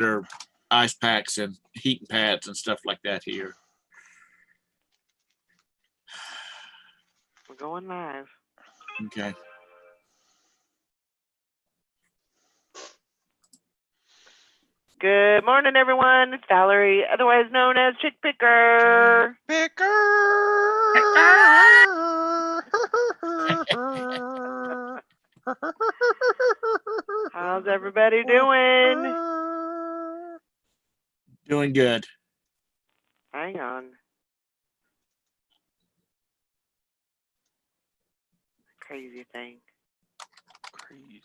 their ice packs and heating pads and stuff like that here. We're going live. Okay. Good morning, everyone. It's Valerie, otherwise known as Chick Picker. How's everybody doing? Doing good. Hang on. Crazy thing. Crazy.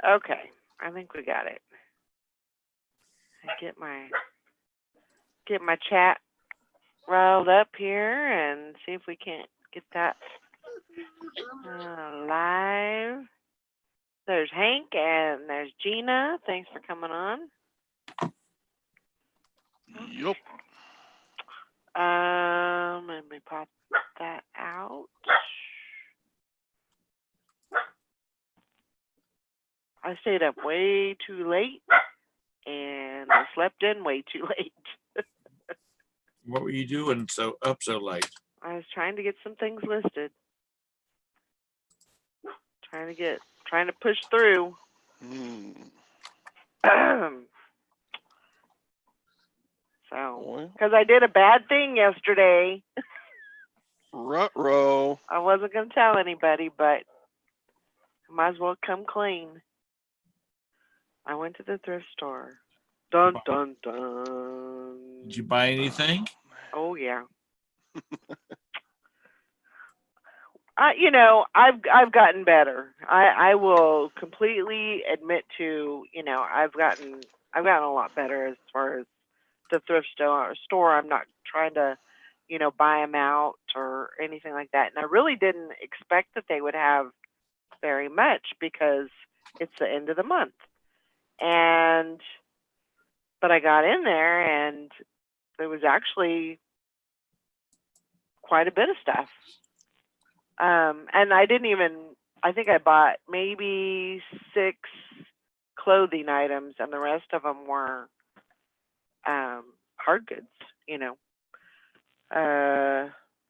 Okay, I think we got it. Get my chat riled up here and see if we can't get that live. There's Hank and there's Gina. Thanks for coming on. Yup. Let me pop that out. I stayed up way too late and I slept in way too late. What were you doing so late? I was trying to get some things listed. Trying to push through. So, because I did a bad thing yesterday. Ruh-roh. I wasn't going to tell anybody, but I might as well come clean. I went to the thrift store. Dun, dun, dun. Did you buy anything? Oh, yeah. I've gotten better. I will completely admit to, I've gotten a lot better as far as the thrift store. I'm not trying to, buy them out or anything like that. And I really didn't expect that they would have very much because it's the end of the month. But I got in there and there was actually quite a bit of stuff. And I think I bought maybe 6 clothing items and the rest of them were hard goods,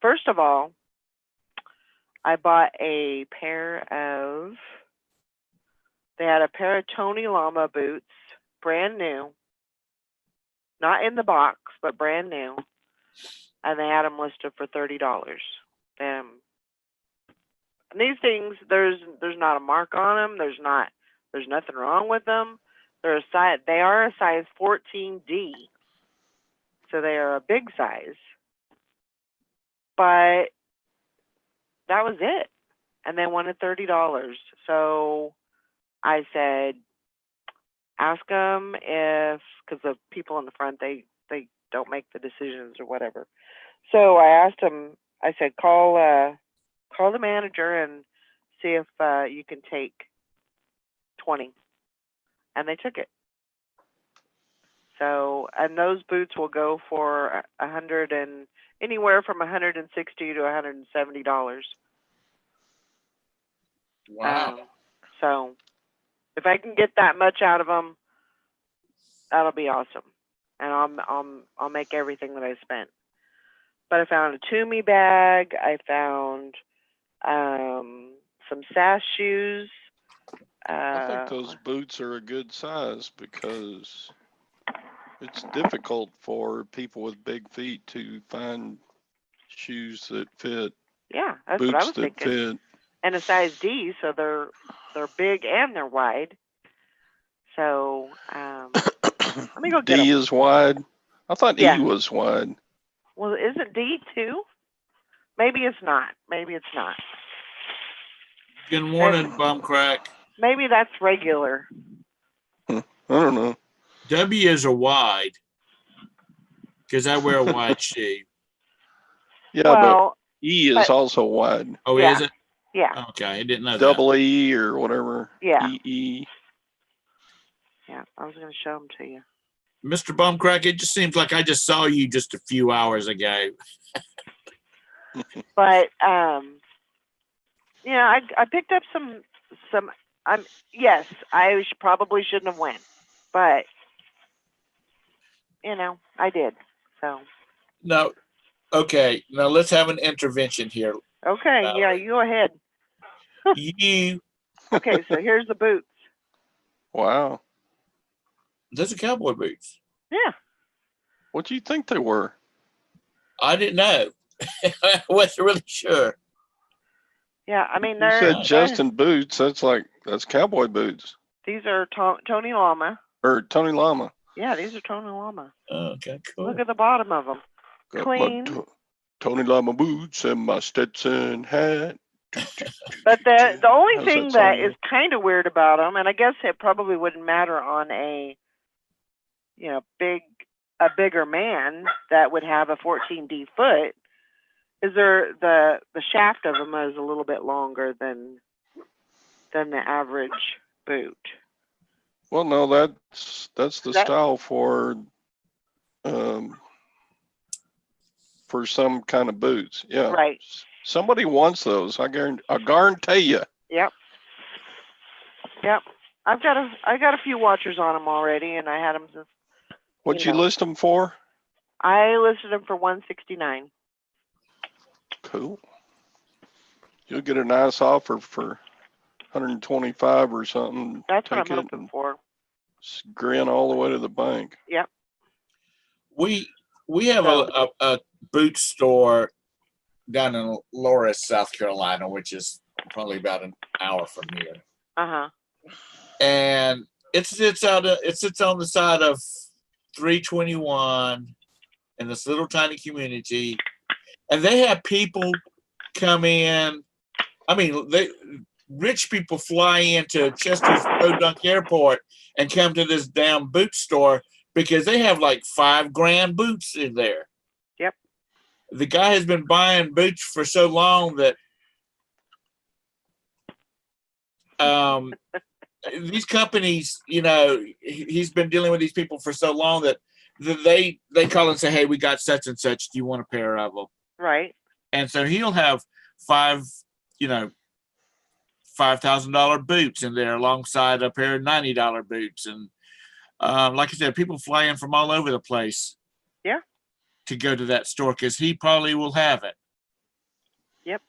First of all, I bought they had a pair of Tony Lama boots, brand new, not in the box, but brand new. And they had them listed for $30. And these things, there's not a mark on them. There's nothing wrong with them. They are a size 14D. So they are a big size. But that was it. And they wanted $30. So I said, ask them because the people in the front, they don't make the decisions or whatever. So I asked them, I said, call the manager and see if you can take 20. And they took it. So, and those boots will go for anywhere from $160 to $170. Wow. So if I can get that much out of them, that'll be awesome. And I'll make everything that I spent. But I found a Toomey bag. I found some Sass shoes. I think those boots are a good size because it's difficult for people with big feet to find shoes that fit. Yeah, that's boots what I was that thinking. Fit. And a size D, so they're big and they're wide. So let me go get D them. is wide. I thought E was wide. Well, isn't D too? Maybe it's not. Good morning, Bumcrack. Maybe that's regular. I don't know. W is a wide because I wear a wide shoe. Yeah, but E is also wide. Oh, is it? Yeah. Okay, I didn't know Double that. E or whatever. Yeah. EE. Yeah, I was going to show them to you. Mr. Bumcrack, it just seems like I just saw you just a few hours ago. But I picked up some. Yes, I probably shouldn't have went, but I did. So. No. Okay. Now let's have an intervention here. Okay. Yeah, you go ahead. You. Okay, so here's the boots. Wow. Those are cowboy boots. Yeah. What do you think they were? I didn't know. I wasn't really sure. Yeah, I mean You they're. said Justin boots. That's cowboy boots. These are Tony Lama. Or Tony Lama. Yeah, these are Tony Lama. Okay, cool. Look at the bottom of them. Got Clean. my Tony Lama boots and my Stetson hat. But the only How's thing that that sound? is kind of weird about them, and I guess it probably wouldn't matter on a, bigger man that would have a 14D foot, is the shaft of them is a little bit longer than the average boot. Well, no, that's the style for some kind of boots. Yeah. Right. Somebody wants those. I guarantee you. Yep. I got a few watchers on them already, and I had them since. What'd you list them for? I listed them for $169. Cool. You'll get a nice offer for $125 or something. That's what Take I'm it hoping and for. grin all the way to the bank. Yep. We have a boot store down in Loris, South Carolina, which is probably about an hour from here. Uh-huh. And it sits on the side of 321 in this little tiny community, and they have people come in. I mean, rich people fly into Chester's Podunk Airport and come to this damn boot store because they have like $5,000 boots in there. Yep. The guy has been buying boots for so long that these companies, he's been dealing with these people for so long that they call and say, "Hey, we got such and such. Do you want a pair of them?" Right. And so he'll have $5,000 boots in there alongside a pair of $90 boots. And like I said, people fly in from all over the place. Yeah. To go to that store because he probably will have it. Yep.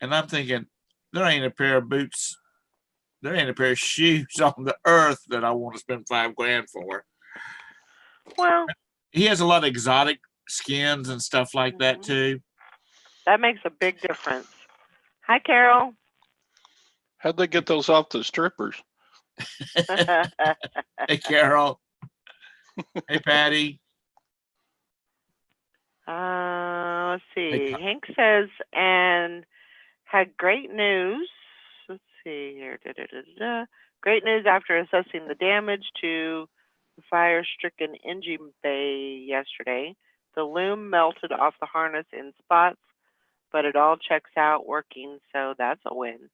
And I'm thinking, there ain't a pair of boots. There ain't a pair of shoes on the earth that I want to spend $5,000 for. Well, he has a lot of exotic skins and stuff like that too. That makes a big difference. Hi, Carol. How'd they get those off the strippers? Hey, Carol. Hey, Patty. Let's see. Hey, Hank says, and had great news. Let's see here. Great news after assessing the damage to the fire-stricken engine bay yesterday. The loom melted off the harness in spots, but it all checks out working, so that's a win.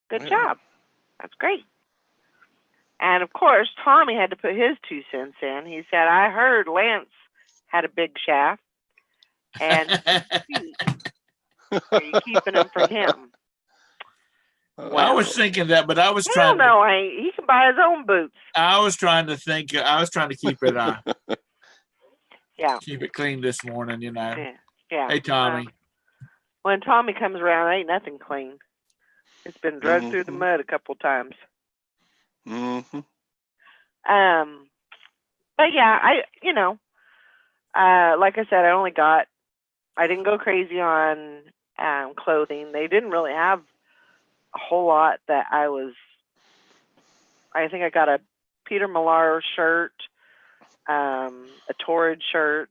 Good job. That's great. And, of course, Tommy had to put his 2 cents in. He said, I heard Lance had a big shaft, and are you keeping them for him? Well, I was thinking that, but I was trying. No, he can buy his own boots. I was trying to think. I was trying to keep it. Yeah. Keep it clean this morning, Yeah. Hey, Tommy. When Tommy comes around, ain't nothing clean. It's been dragged through the mud a couple times. Mm-hmm. But yeah, like I said, I didn't go crazy on clothing. They didn't really have a whole lot that I think I got a Peter Millar shirt, a Torrid shirt,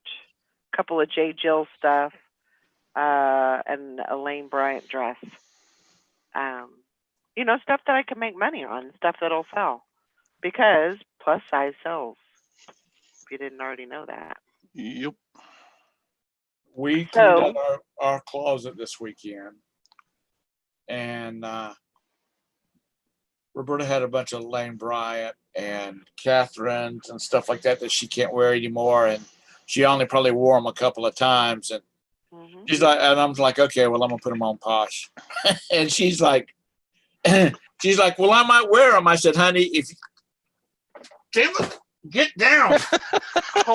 a couple of J. Jill stuff, and a Lane Bryant dress. Stuff that I can make money on, stuff that'll sell. Because plus size sells. If you didn't already know that. Yep. We cleaned out our closet this weekend. And Roberta had a bunch of Lane Bryant and Catherine's and stuff like that she can't wear anymore. And she only probably wore them a couple of times. And she's like, and I'm like, okay, well, I'm going to put them on Posh. And she's like, well, I might wear them. I said, honey, if get down.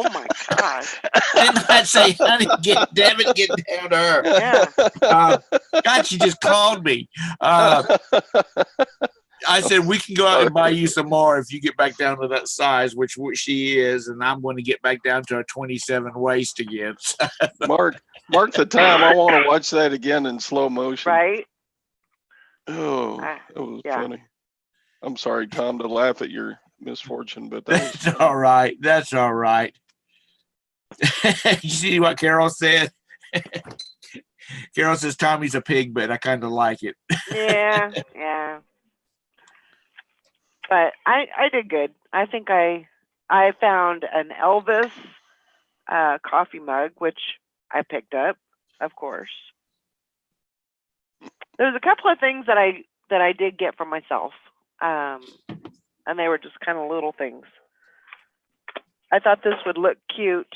Oh my gosh. Didn't I say, honey, get down to her? Yeah. God, she just called me. I said, we can go out and buy you some more if you get back down to that size, which she is, and I'm going to get back down to a 27 waist again. Mark the time. I want to watch that again in slow motion. Right? Oh, that was yeah. funny. I'm sorry, Tom, to laugh at your misfortune, but that was That's all right. That's all right. You see what Carol said? Carol says Tommy's a pig, but I kind of like it. Yeah, yeah. But I did good. I think I found an Elvis coffee mug, which I picked up, of course. There's a couple of things that I did get for myself, and they were just kind of little things. I thought this would look cute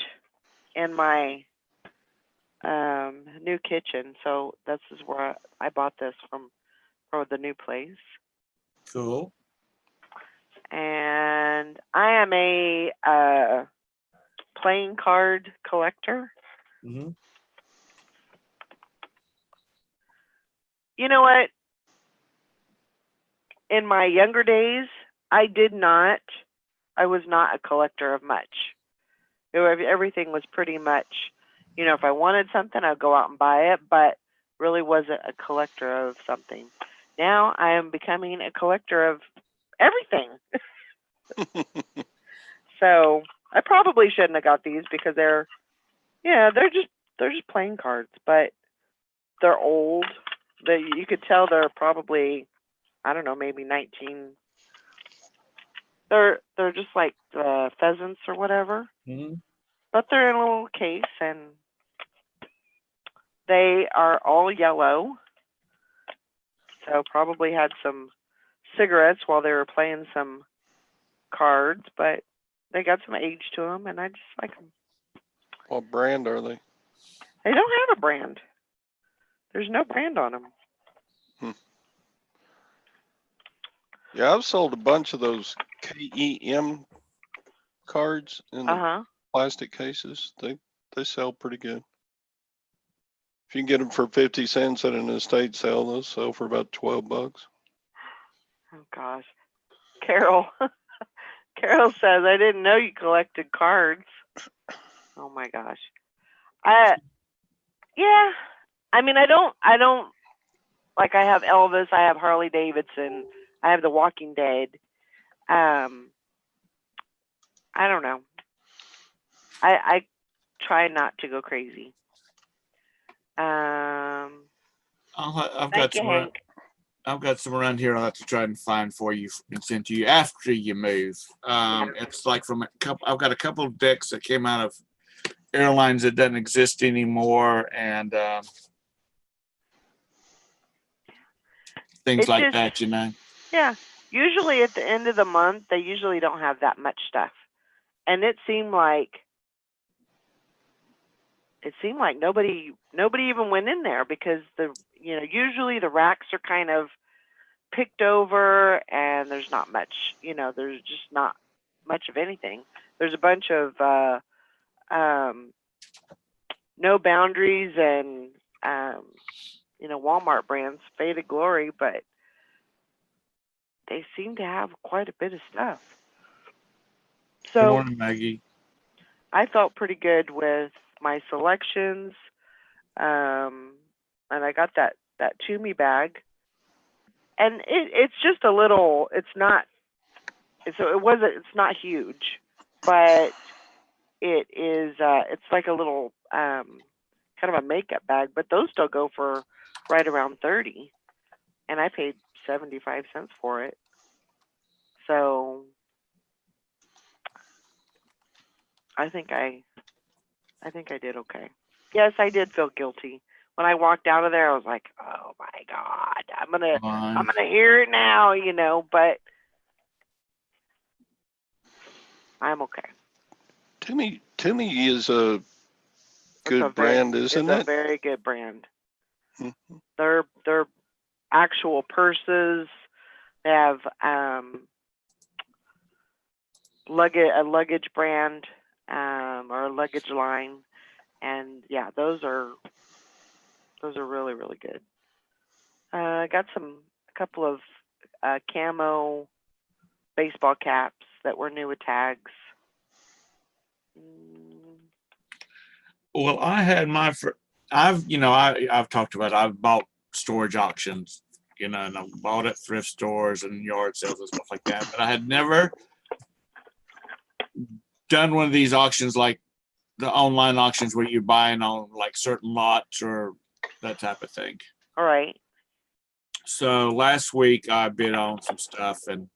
in my new kitchen, so this is where I bought this from the new place. Cool. And I am a playing card collector. Mm-hmm. You know what? In my younger days, I was not a collector of much. Everything was pretty much, if I wanted something, I'd go out and buy it, but really wasn't a collector of something. Now I am becoming a collector of everything. So I probably shouldn't have got these because they're just playing cards, but they're old. You could tell they're probably, I don't know, maybe 19. They're just like pheasants or whatever, but they're in a little case and they are all yellow. So probably had some cigarettes while they were playing some cards, but they got some age to them, and I just like them. What brand are they? They don't have a brand. There's no brand on them. Yeah, I've sold a bunch of those KEM cards in the plastic cases. They sell pretty good. If you can get them for 50 cents at an estate sale, they'll sell for about $12. Oh gosh, Carol says, I didn't know you collected cards. Oh my gosh. Yeah. I mean, I don't like, I have Elvis, I have Harley Davidson, I have The Walking Dead. I don't know. I try not to go crazy. I've got some around here I'll have to try and find for you and send to you after you move. It's like I've got a couple of decks that came out of airlines that doesn't exist anymore, and things like that, Yeah. Usually at the end of the month, they usually don't have that much stuff. And it seemed like nobody even went in there because usually the racks are kind of picked over and there's not much, there's just not much of anything. There's a bunch of No Boundaries and Walmart brands, Faded Glory, but they seem to have quite a bit of stuff. So good morning, Maggie. I felt pretty good with my selections, and I got that Toomey bag, and it's just a little. It's not huge, but it is. It's like a little kind of a makeup bag, but those still go for right around $30, and I paid 75 cents for it. So I think I did okay. Yes, I did feel guilty when I walked out of there. I was like, "Oh my God, I'm gonna hear it now," But I'm okay. Toomey is a good brand, isn't it? It's a very good brand. Mm-hmm. They're actual purses. They have a luggage brand. or a luggage line, and yeah, those are really really good. I got a couple of camo baseball caps that were new with tags. Well, I had I've talked about I've bought storage auctions, and I've bought at thrift stores and yard sales and stuff like that, but I had never done one of these auctions like the online auctions where you're buying on like certain lots or that type of thing. All right. So last week I bid on some stuff, and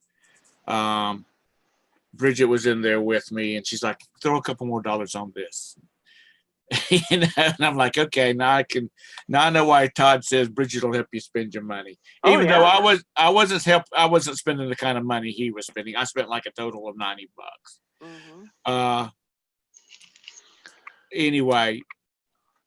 Bridget was in there with me, and she's like, throw a couple more dollars on this. And I'm like, okay, now I know why Todd says Bridget will help you spend your money. Even though I wasn't spending the kind of money he was spending. I spent like a total of $90. Mm-hmm. Anyway,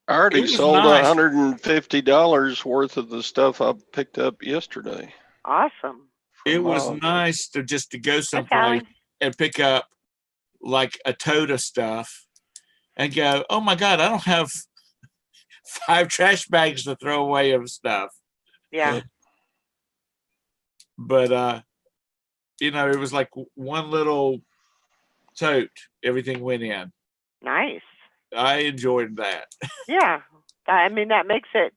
I already sold nice. $150 worth of the stuff I picked up yesterday. Awesome. It was nice to go someplace and pick up like a tote of stuff and go, oh my God, I don't have 5 trash bags to throw away of stuff. Yeah. But it was like one little tote, everything went in. Nice. I enjoyed that. Yeah. I mean, that makes it,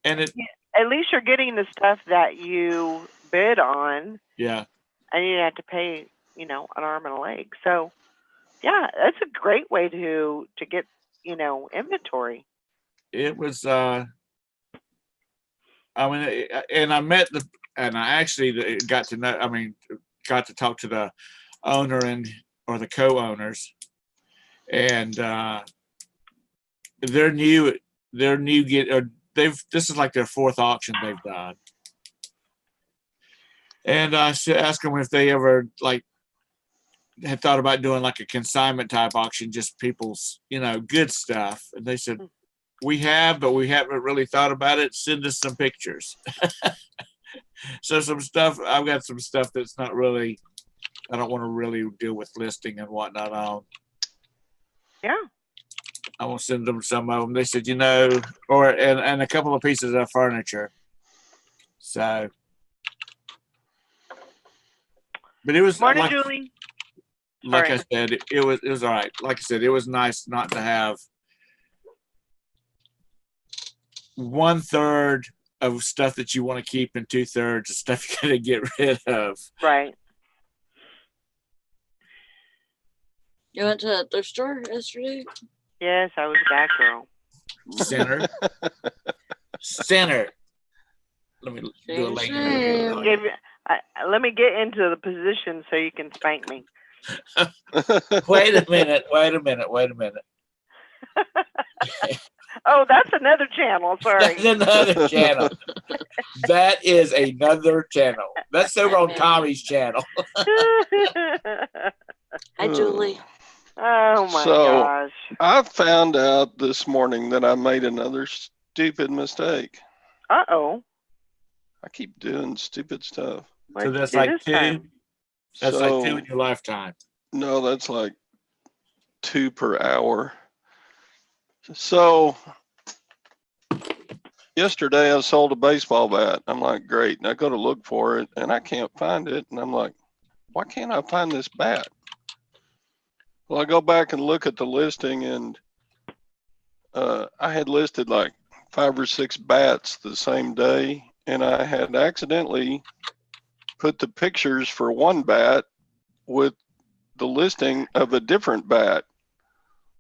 and at least you're getting the stuff that you bid on. Yeah. And you have to pay, an arm and a leg. So, yeah, that's a great way to get, inventory. It was, and I met and I actually got to talk to the owner or the co-owners, and this is like their 4th auction they've done. And I asked them if they ever had thought about doing like a consignment type auction, just people's, good stuff. And they said, we have, but we haven't really thought about it. Send us some pictures. So I've got some stuff that's not really, I don't want to really deal with listing and whatnot on. Yeah. I will send them some of them. They said, and a couple of pieces of furniture. So, but it was Morning, Julie. Like I said, it was all right. Like I said, it was nice not to have 1/3 of stuff that you want to keep and 2/3 of stuff you got to get rid of. Right. You went to the thrift store yesterday? Yes, I was that girl. Center. Let me do a leg. Let me get into the position so you can spank me. Wait a minute. Oh, that's another channel. Sorry. That's another channel. That is another channel. That's over on Tommy's channel. Hi, Julie. Oh my gosh. I found out this morning that I made another stupid mistake. Uh-oh. I keep doing stupid stuff. So that's like 2. That's like 2 in your lifetime. No, that's like 2 per hour. So yesterday I sold a baseball bat. I'm like, great. And I go to look for it and I can't find it. And I'm like, why can't I find this bat? Well, I go back and look at the listing, and I had listed like 5 or 6 bats the same day, and I had accidentally put the pictures for one bat with the listing of a different bat.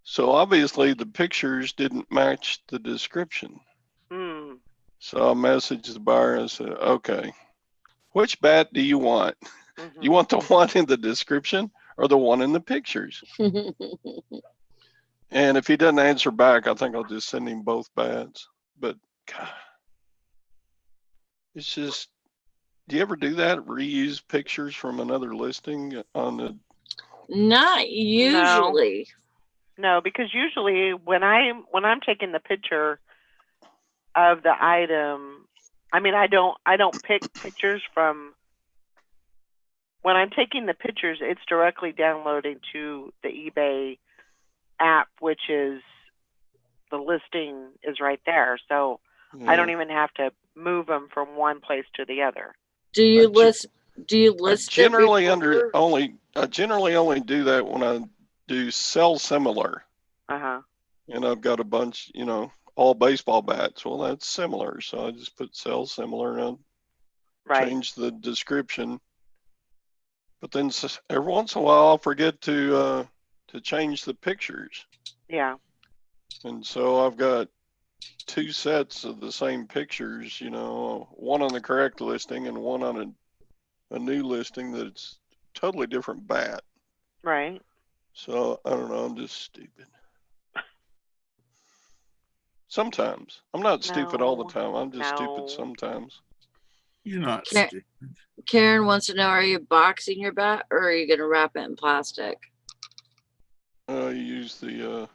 So obviously the pictures didn't match the description. So I messaged the buyer and said, okay, which bat do you want? Mm-hmm. You want the one in the description or the one in the pictures? And if he doesn't answer back, I think I'll just send him both bats. But God, it's just, do you ever do that? Reuse pictures from another listing on the? Not usually. No, because usually when I'm taking the picture of the item, I mean, I don't pick pictures from. When I'm taking the pictures, it's directly downloading to the eBay app, which is the listing is right there. So I don't even have to move them from one place to the other. Do you I list? Do you I list? generally it before? I generally only do that when I do sell similar, Uh-huh. and I've got a bunch, all baseball bats. Well, that's similar, so I just put sell similar and Right. change the description. But then every once in a while, I'll forget to change the pictures, Yeah. and so I've got 2 sets of the same pictures. One on the correct listing and one on a new listing that's totally different bat. Right. So I don't know. I'm just stupid. Sometimes I'm not stupid all the No. time. I'm just stupid No. sometimes. You're not Ca- stupid. Karen wants to know: are you boxing your bat, or are you gonna wrap it in plastic? I use the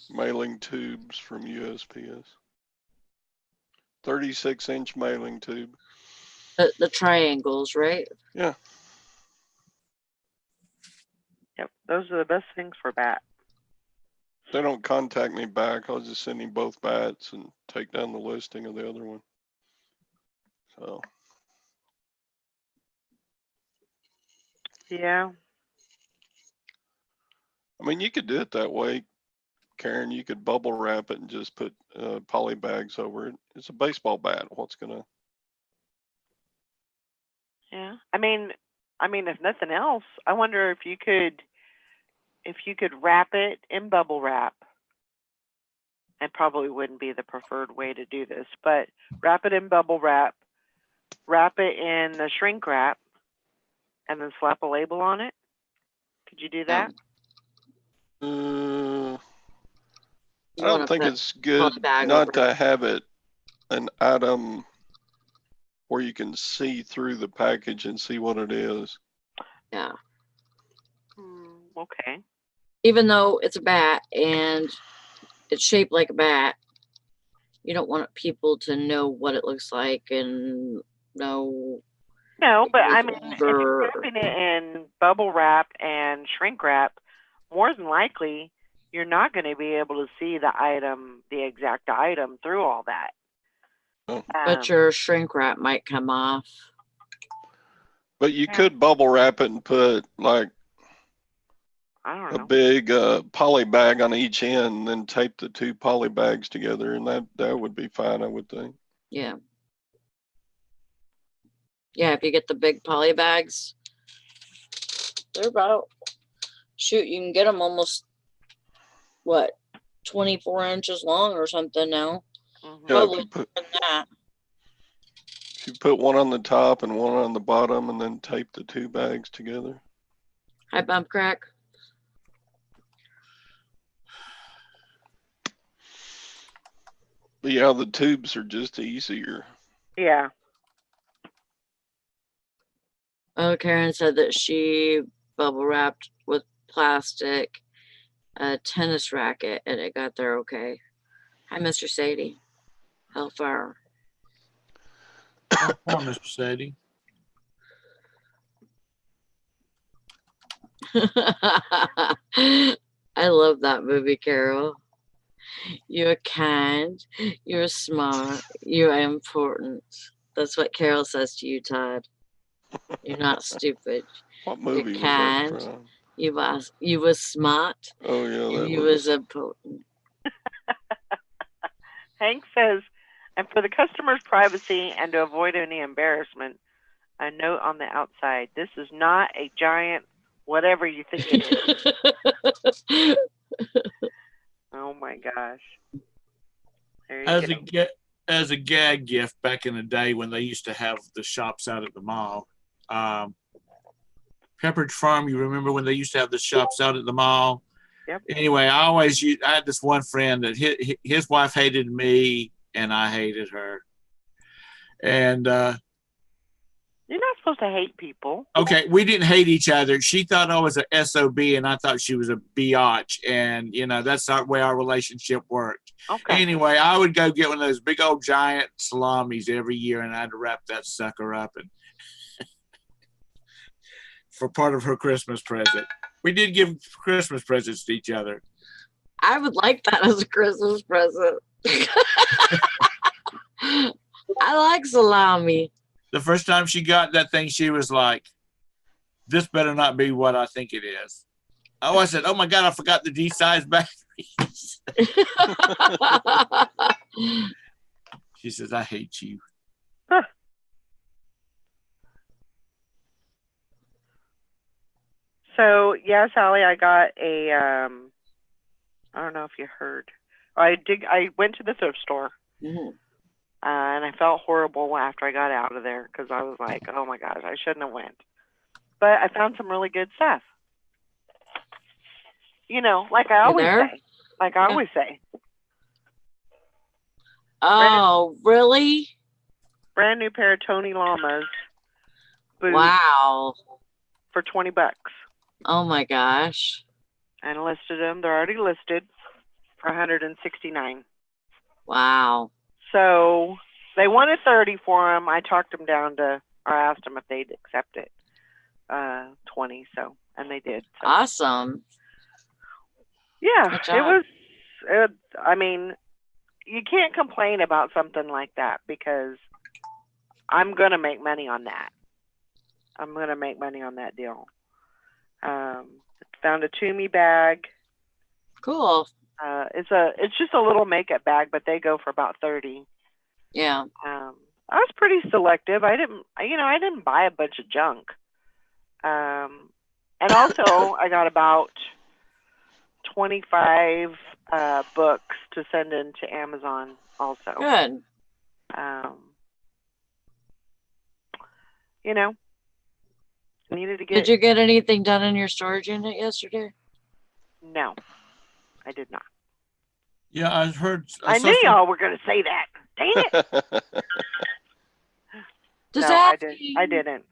mailing tubes from USPS. 36-inch mailing tube. The triangles, right? Yeah. Yep. Those are the best things for bat. If they don't contact me back, I'll just send him both bats and take down the listing of the other one. So. Yeah. I mean, you could do it that way, Karen. You could bubble wrap it and just put poly bags over it. It's a baseball bat. What's gonna? Yeah. I mean, if nothing else, I wonder if you could wrap it in bubble wrap. It probably wouldn't be the preferred way to do this, but wrap it in bubble wrap, wrap it in the shrink wrap, and then slap a label on it. Could you do that? I don't think it's good bag not over to have it an item where you can see through the package and see what it is. Yeah. Okay. Even though it's a bat and it's shaped like a bat, you don't want people to know what it looks like and know. No, but I it's mean, if you're older. wrapping it in bubble wrap and shrink wrap, more than likely you're not going to be able to see the exact item through all that. But your shrink wrap might come off. But you could bubble wrap it and put like I don't know. a big poly bag on each end, and then tape the 2 poly bags together, and that would be fine, I would think. Yeah. Yeah, if you get the big poly bags, they're about, shoot, you can get them almost, what, 24 inches long or something now. Mm-hmm. Yeah, Probably more than that. if you put one on the top and one on the bottom, and then tape the 2 bags together. Hi, Bump Crack. But yeah, the tubes are just easier. Yeah. Oh, Karen said that she bubble wrapped with plastic a tennis racket and it got there okay. Hi, Mr. Sadie. How far? How far, Mr. Sadie? I love that movie, Carol. You're kind, you're smart, you're important. That's what Carol says to you, Todd. You're not stupid. What movie You're was that kind. from? You was smart. Oh yeah, that You was. was important. Hank says, and for the customer's privacy and to avoid any embarrassment, a note on the outside. This is not a giant whatever you think it is. Oh my gosh. There you go. As a gag gift back in the day when they used to have the shops out at the mall. Pepperidge Farm, you remember when they used to have the shops out at the mall? Yep. Anyway, I had this one friend that his wife hated me and I hated her. And you're not supposed to hate people. Okay, we didn't hate each other. She thought I was a SOB and I thought she was a biatch. And, that's not the way our relationship worked. Okay. Anyway, I would go get one of those big old giant salamis every year and I had to wrap that sucker up and for part of her Christmas present. We did give Christmas presents to each other. I would like that as a Christmas present. I like salami. The first time she got that thing, she was like, "This better not be what I think it is." Oh, I said, "Oh my God, I forgot the D-size batteries." She says, "I hate you." So yeah, Sally, I got a I don't know if you heard. I went to the thrift store, Mhm. and I felt horrible after I got out of there because I was like, oh my gosh, I shouldn't have went. But I found some really good stuff. You know, like I always there? say. Like I always say. Oh, really? Brand new pair of Tony Llamas boots Wow. for $20. Oh my gosh. And listed them. They're already listed for $169. Wow. So they wanted 30 for them. I talked them down to, or asked them if they'd accept it, 20. So, and they did. So. Awesome. Yeah, Good it job. was. I mean, you can't complain about something like that because I'm gonna make money on that. I'm gonna make money on that deal. Found a Toomey bag. Cool. It's just a little makeup bag, but they go for about 30. Yeah. I was pretty selective. I didn't buy a bunch of junk. And also I got about 25 books to send into Amazon also. Good. You know, needed to get. Did you get anything done in your storage unit yesterday? No, I did not. Yeah, I heard. I knew y'all were going to say that. Dang it. Just No, I asking. didn't.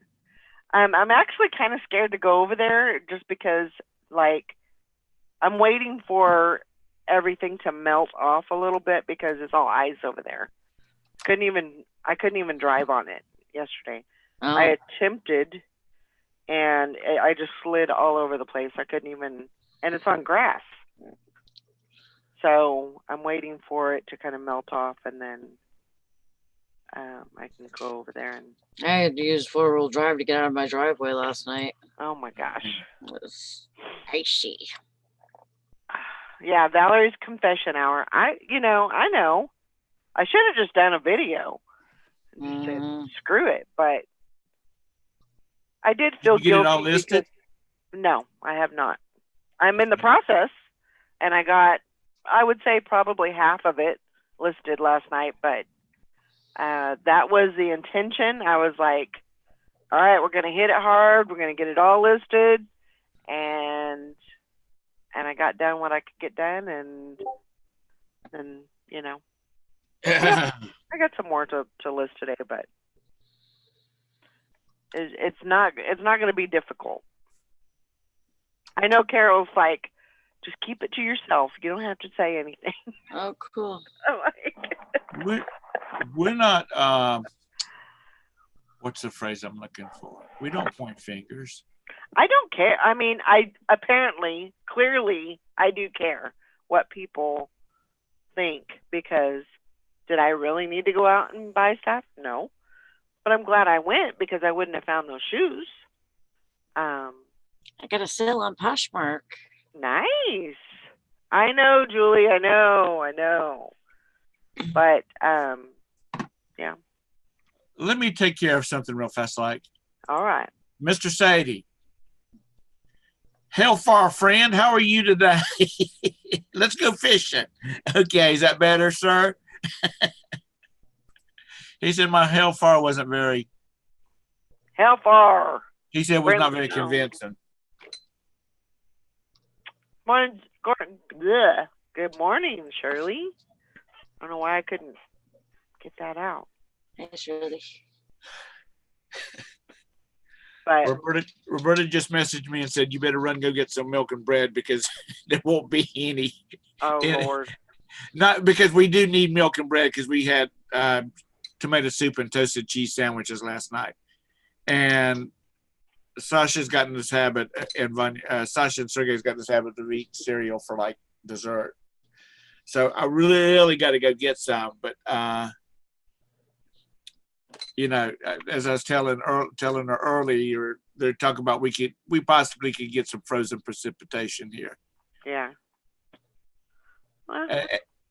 I'm actually kind of scared to go over there just because, like, I'm waiting for everything to melt off a little bit because it's all ice over there. I couldn't even drive on it yesterday. Oh. I attempted, and I just slid all over the place. I couldn't even, and it's on grass. So I'm waiting for it to kind of melt off, and then I can go over there and. I had to use 4-wheel drive to get out of my driveway last night. Oh my gosh. It was icy. Yeah, Valerie's confession hour. I know. I should have just done a video. And just said, screw it. But I did feel Did you get guilty. it all listed? No, I have not. I'm in the process, and I got, I would say, probably half of it listed last night. But that was the intention. I was like, all right, we're going to hit it hard. We're going to get it all listed. And I got done what I could get done, and then, yeah, I got some more to list today, but it's not going to be difficult. I know Carol's like, just keep it to yourself. You don't have to say anything. Oh, cool. We're not. What's the phrase I'm looking for? We don't point fingers. I don't care. I mean, clearly, I do care what people think, because did I really need to go out and buy stuff? No. But I'm glad I went because I wouldn't have found those shoes. I got a sale on Poshmark. Nice. I know, Julie. I know. But, yeah. Let me take care of something real fast, like. All right. Mr. Sadie. Hellfire friend, how are you today? Let's go fishing. Okay, is that better, sir? He said my hellfire wasn't very. Hellfire. He said it was not very convincing. Good morning, Shirley. I don't know why I couldn't get that out. Hey, Shirley. But Roberta just messaged me and said, you better run and go get some milk and bread because there won't be any. Oh, Lord. Not because we do need milk and bread because we had tomato soup and toasted cheese sandwiches last night. And Sasha's gotten this habit, and Sasha and Sergey's got this habit of eating cereal for like dessert. So I really got to go get some. But you know, as I was telling her earlier, they're talking about we possibly could get some frozen precipitation here. Yeah. Well,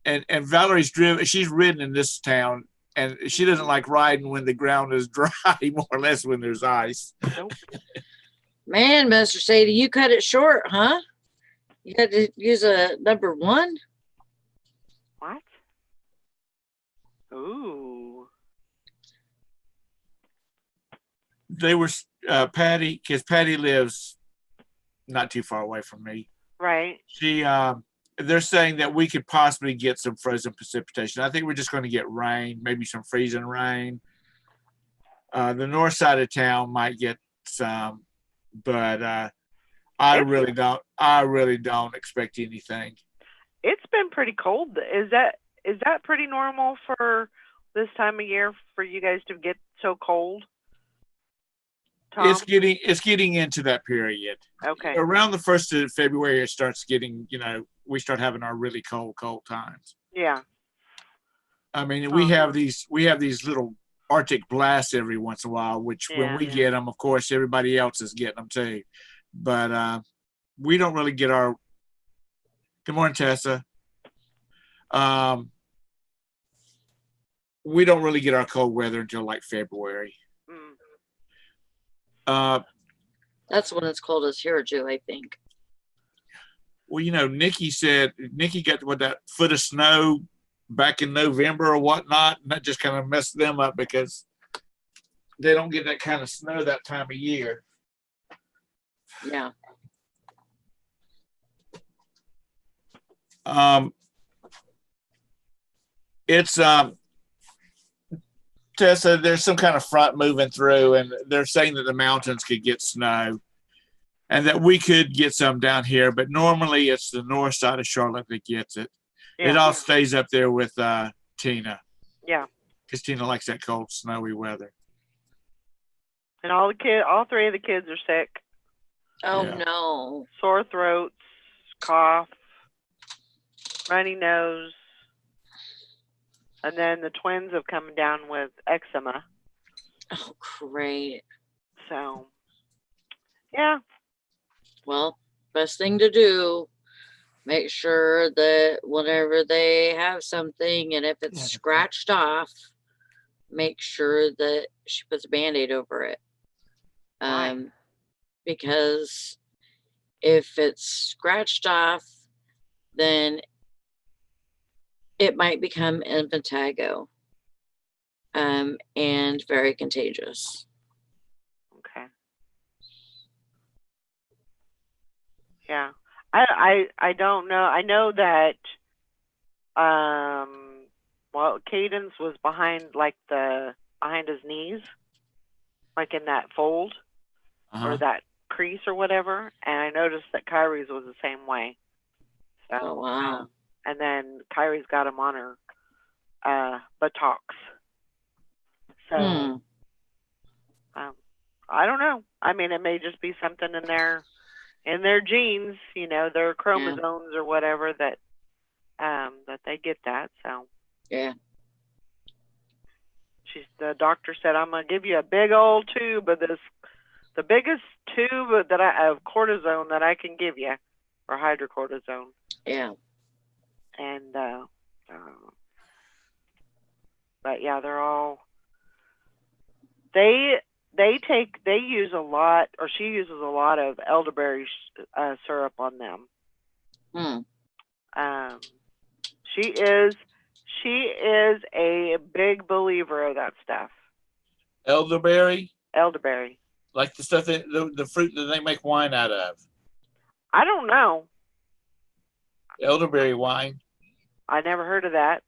And Valerie's driven. She's ridden in this town, and she doesn't like riding when the ground is dry, more or less when there's ice. nope. Man, Mr. Sadie, you cut it short, huh? You had to use a number 1? What? Ooh. They were Patty, because Patty lives not too far away from me. Right. They're saying that we could possibly get some frozen precipitation. I think we're just going to get rain, maybe some freezing rain. The north side of town might get some, but I really don't expect anything. It's been pretty cold. Is that pretty normal for this time of year for you guys to get so cold? Tom? It's getting into that period. Okay. Around the 1st of February, it starts getting, we start having our really cold times. Yeah. I mean, we have these little Arctic blasts every once in a while, which when we get them, of course, everybody else is getting them too. But we don't really get our. Good morning, Tessa. We don't really get our cold weather until like February. That's when it's coldest here, Joe, I think. Well, Nikki got that foot of snow back in November or whatnot, and that just kind of messed them up because they don't get that kind of snow that time of year. Yeah. It's Tessa, there's some kind of front moving through, and they're saying that the mountains could get snow and that we could get some down here, but normally it's the north side of Charlotte that gets it. It all stays up there with Tina. Yeah. Because Tina likes that cold, snowy weather. And all 3 of the kids are sick. Oh, no. Sore throats, cough, runny nose. And then the twins have come down with eczema. Oh, great. So, yeah. Well, best thing to do, make sure that whenever they have something, and if it's scratched off, make sure that she puts a Band-Aid over it. Because if it's scratched off, then it might become impetigo, and very contagious. Okay. Yeah. I don't know. I know that Cadence was behind his knees, like in that fold or that crease or whatever, and I noticed that Kyrie's was the same way. So, oh, wow. And then Kyrie's got him on her buttocks. So I don't know. I mean, it may just be something in their genes, their chromosomes or whatever that they get that. So yeah. The doctor said, I'm gonna give you a big old tube of this, the biggest tube of cortisone that I can give you, or hydrocortisone. Yeah. And but yeah, they're all they use a lot, or she uses a lot of elderberry syrup on them. She is a big believer of that stuff. Elderberry, like the stuff that the fruit that they make wine out of. I don't know. Elderberry wine. I never heard of that.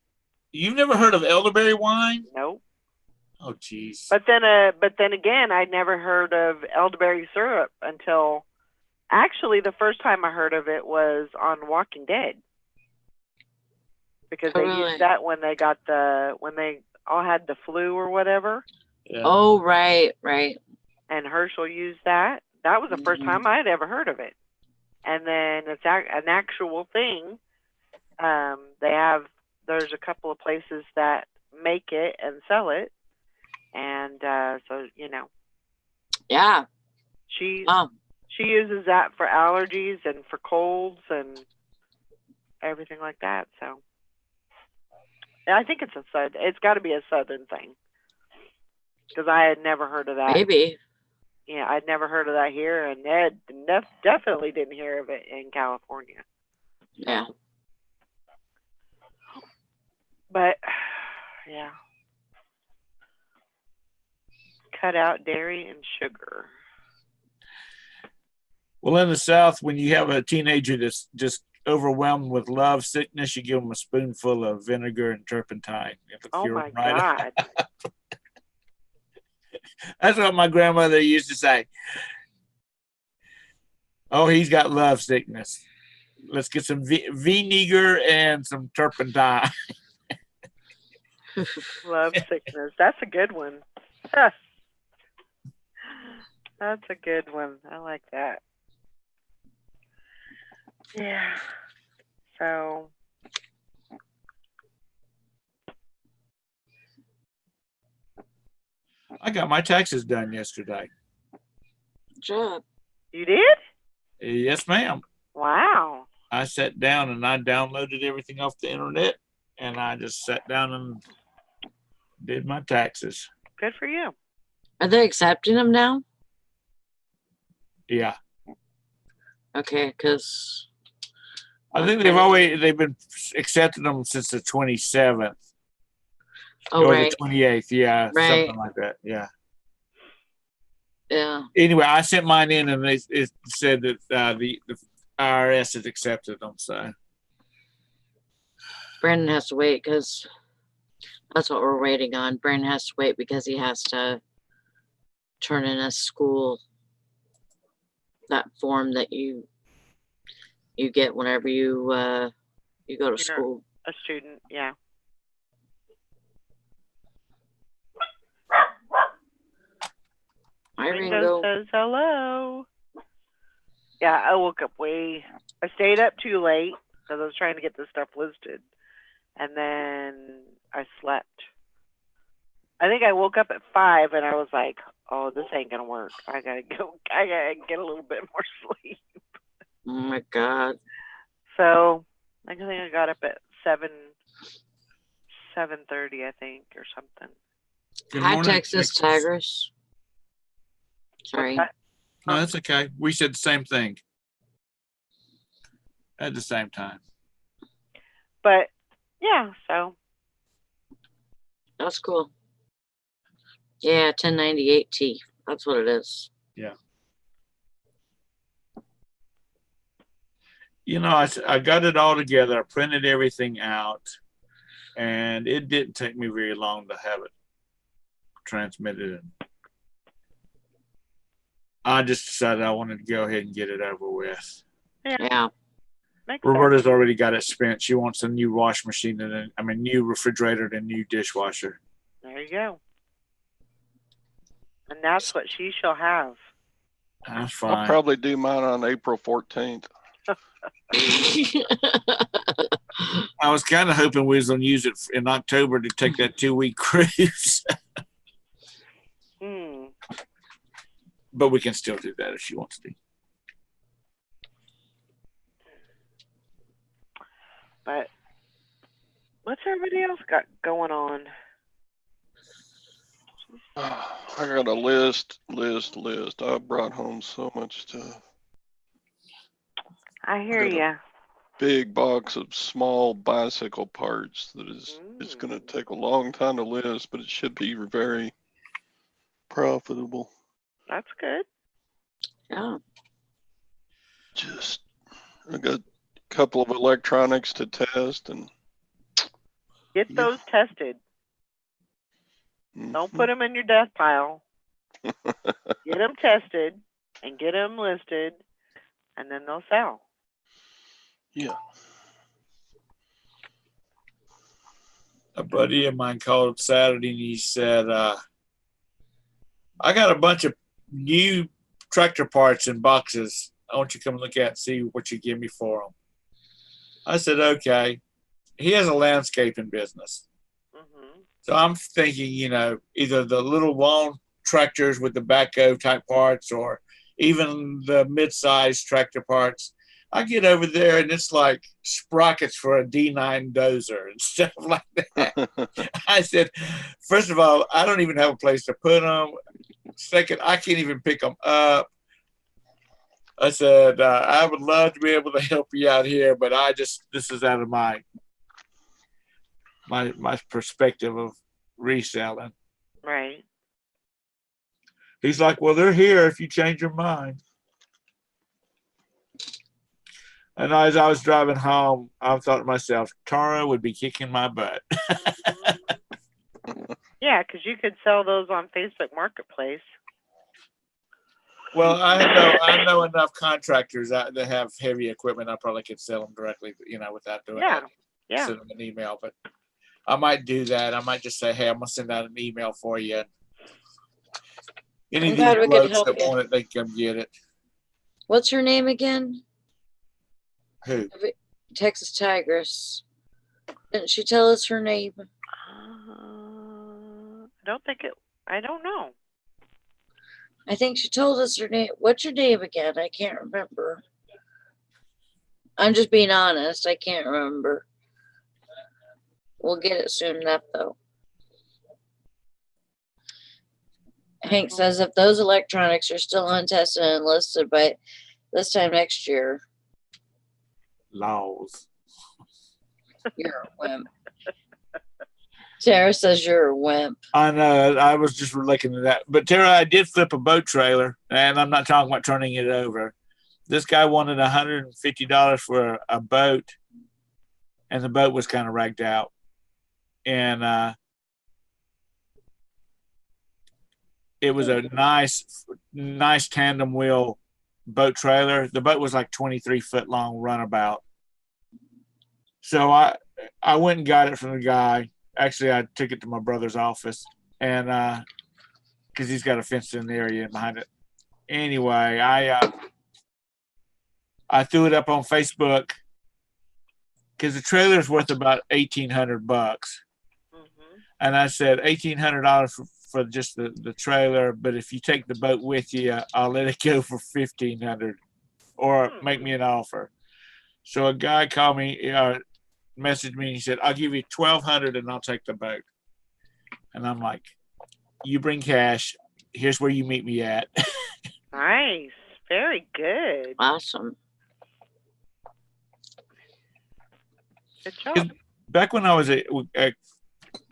You've never heard of elderberry wine? Nope. Oh, geez. But then again, I'd never heard of elderberry syrup until, actually, the first time I heard of it was on Walking Dead, because they used that when they all had the flu or whatever. Yeah. Oh, right. and Herschel used that. That was the first time I had ever heard of it. And then it's an actual thing. There's a couple of places that make it and sell it. And so, Yeah. she uses that for allergies and for colds and everything like that. So I think it's got to be a Southern thing, because I had never heard of that. Maybe. Yeah, I'd never heard of that here, and Ed definitely didn't hear of it in California. Yeah. But yeah, cut out dairy and sugar. Well, in the South, when you have a teenager that's just overwhelmed with love sickness, you give them a spoonful of vinegar and turpentine. Oh my God. That's what my grandmother used to say. Oh, he's got love sickness. Let's get some vinegar and some turpentine. Love sickness. That's a good one. That's a good one. I like that. Yeah. So I got my taxes done yesterday. Good job. you did? Yes, ma'am. Wow. I sat down and I downloaded everything off the internet, and I just sat down and did my taxes. Good for you. Are they accepting them now? Yeah. Okay, because I think they've been accepting them since the 27th. oh or right, the 28th. Yeah. Right. Something like that. Yeah. yeah. Anyway, I sent mine in and it said that the IRS has accepted them. So Brandon has to wait because that's what we're waiting on. Brandon has to wait because he has to turn in a school, that form that you get whenever you go to You're school. a student, yeah. Hi, Ringo Ringo. says hello. Yeah, I woke up I stayed up too late because I was trying to get this stuff listed. And then I slept. I think I woke up at 5 and I was like, oh, this ain't going to work. I got to get a little bit more sleep. Oh my God. So I think I got up at 7:30, I think, or something. Good Hi, morning, Texas Tigers. Sorry. What's that? No, that's okay. We said the same thing at the same time. But yeah, so That's cool. Yeah, 1098T. That's what it is. Yeah. I got it all together. I printed everything out, and it didn't take me very long to have it transmitted. I just decided I wanted to go ahead and get it over with. Yeah. makes Roberta's sense. already got it spent. She wants a new wash machine and new refrigerator and a new dishwasher. There you go. And that's what she shall have. That's I'll fine. probably do mine on April 14th. I was kind of hoping we was going to use it in October to take that 2-week cruise. But we can still do that if she wants to. But what's everybody else got going on? I got a list. I brought home so much stuff. I hear I got ya. Big box of small bicycle parts that is it's going to take a long time to list, but it should be very profitable. That's good. Yeah. I got a couple of electronics to test and Get Yeah. those tested. Don't put them in your death pile. Get them tested and get them listed, and then they'll sell. Yeah. A buddy of mine called Saturday and he said, I got a bunch of new tractor parts in boxes. I want you to come look at and see what you give me for them. I said, okay. He has a landscaping business. Mm-hmm. So I'm thinking, either the little long tractors with the backhoe type parts or even the mid-sized tractor parts. I get over there and it's like sprockets for a D9 dozer and stuff like that. I said, first of all, I don't even have a place to put them. Second, I can't even pick them up. I said, I would love to be able to help you out here, but this is out of my perspective of reselling. Right. He's like, well, they're here if you change your mind. And as I was driving home, I thought to myself, Tara would be kicking my butt. Yeah, because you could sell those on Facebook Marketplace. Well, I know enough contractors that have heavy equipment. I probably could sell them directly, without doing that. Yeah. Send them an email, but I might do that. I might just say, hey, I'm gonna send out an email for you. Any of these blokes that want it, they can come get it. What's her name again? Who? Texas Tigress. Didn't she tell us her name? I don't know. I think she told us her name. What's your name again? I can't remember. I'm just being honest. I can't remember. We'll get it soon enough, though. Hank says if those electronics are still untested and listed by this time next year, laws. You're a wimp. Tara says you're a wimp. I know. I was just looking at that. But Tara, I did flip a boat trailer, and I'm not talking about turning it over. This guy wanted $150 for a boat, and the boat was kind of ragged out. And it was a nice tandem wheel boat trailer. The boat was like 23 foot long runabout. So I went and got it from the guy. Actually, I took it to my brother's office, and because he's got a fenced-in area behind it. Anyway, I threw it up on Facebook because the trailer is worth about $1,800, and I said $1,800 for just the trailer. But if you take the boat with you, I'll let it go for $1,500, or make me an offer. So a guy called me. Messaged me and he said, I'll give you $1,200 and I'll take the boat. And I'm like, you bring cash. Here's where you meet me at. Nice. Very good. Awesome. Good job. Back when I was a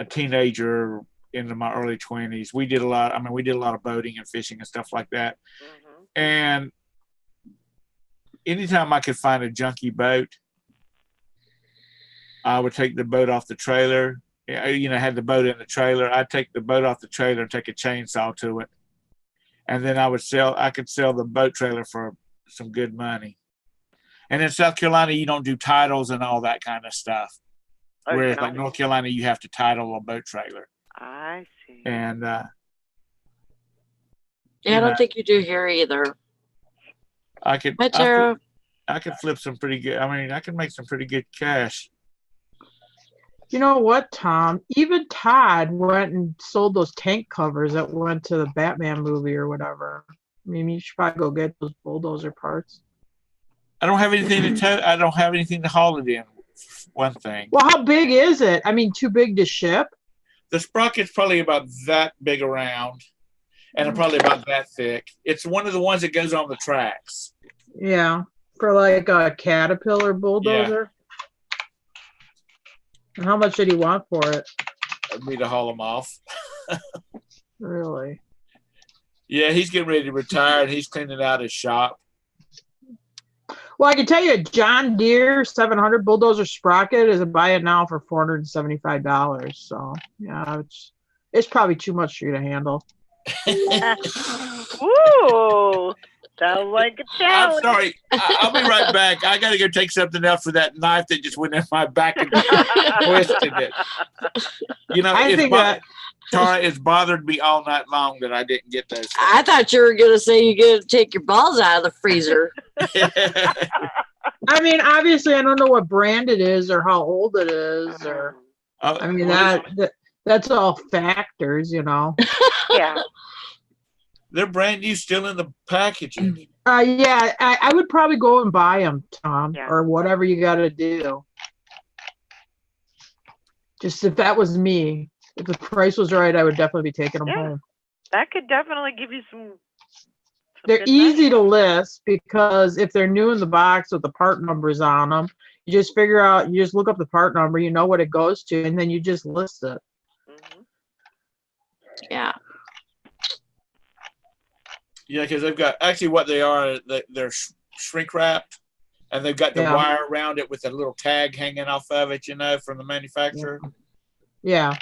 teenager into my early 20s, we did a lot of boating and fishing and stuff like that. Mm-hmm. And anytime I could find a junky boat, I would take the boat off the trailer. Had the boat in the trailer. I'd take the boat off the trailer and take a chainsaw to it. And then I could sell the boat trailer for some good money. And in South Carolina, you don't do titles and all that kind of stuff. Whereas like North Carolina, you have to title a boat trailer. I see. And I don't think you do here either. I could flip some pretty good. I could make some pretty good cash. You know what, Tom? Even Todd went and sold those tank covers that went to the Batman movie or whatever. You should probably go get those bulldozer parts. I don't have anything to haul it in. One thing. Well, how big is it? Too big to ship? The sprocket's probably about that big around, and probably about that thick. It's one of the ones that goes on the tracks. Yeah, for like a Caterpillar bulldozer. Yeah. And how much did he want for it? Me to haul them off. Really? Yeah, he's getting ready to retire, and he's cleaning out his shop. Well, I can tell you, a John Deere 700 bulldozer sprocket is a buy it now for $475. So yeah, it's probably too much for you to handle. Ooh, sounds like a challenge. I'm sorry. I'll be right back. I got to go take something else for that knife that just went in my back and twisted it. Tara, it's bothered me all night long that I didn't get those. I thought you were gonna say you get to take your balls out of the freezer. I mean, obviously, I don't know what brand it is or how old it is, or I mean that's all factors, you know. Yeah. They're brand new, still in the packaging. Yeah, I would probably go and buy them, Tom, Yeah. or whatever you got to do. Just if that was me, if the price was right, I would definitely be taking them Yeah. home. That could definitely give you some They're good easy money. to list because if they're new in the box with the part numbers on them, you just figure out, you just look up the part number, you know what it goes to, and then you just list it. Mhm. Yeah. Yeah, because they've got actually what they are. They're shrink wrapped, and they've got the Yeah. wire around it with a little tag hanging off of it. You know, from the manufacturer. Yeah.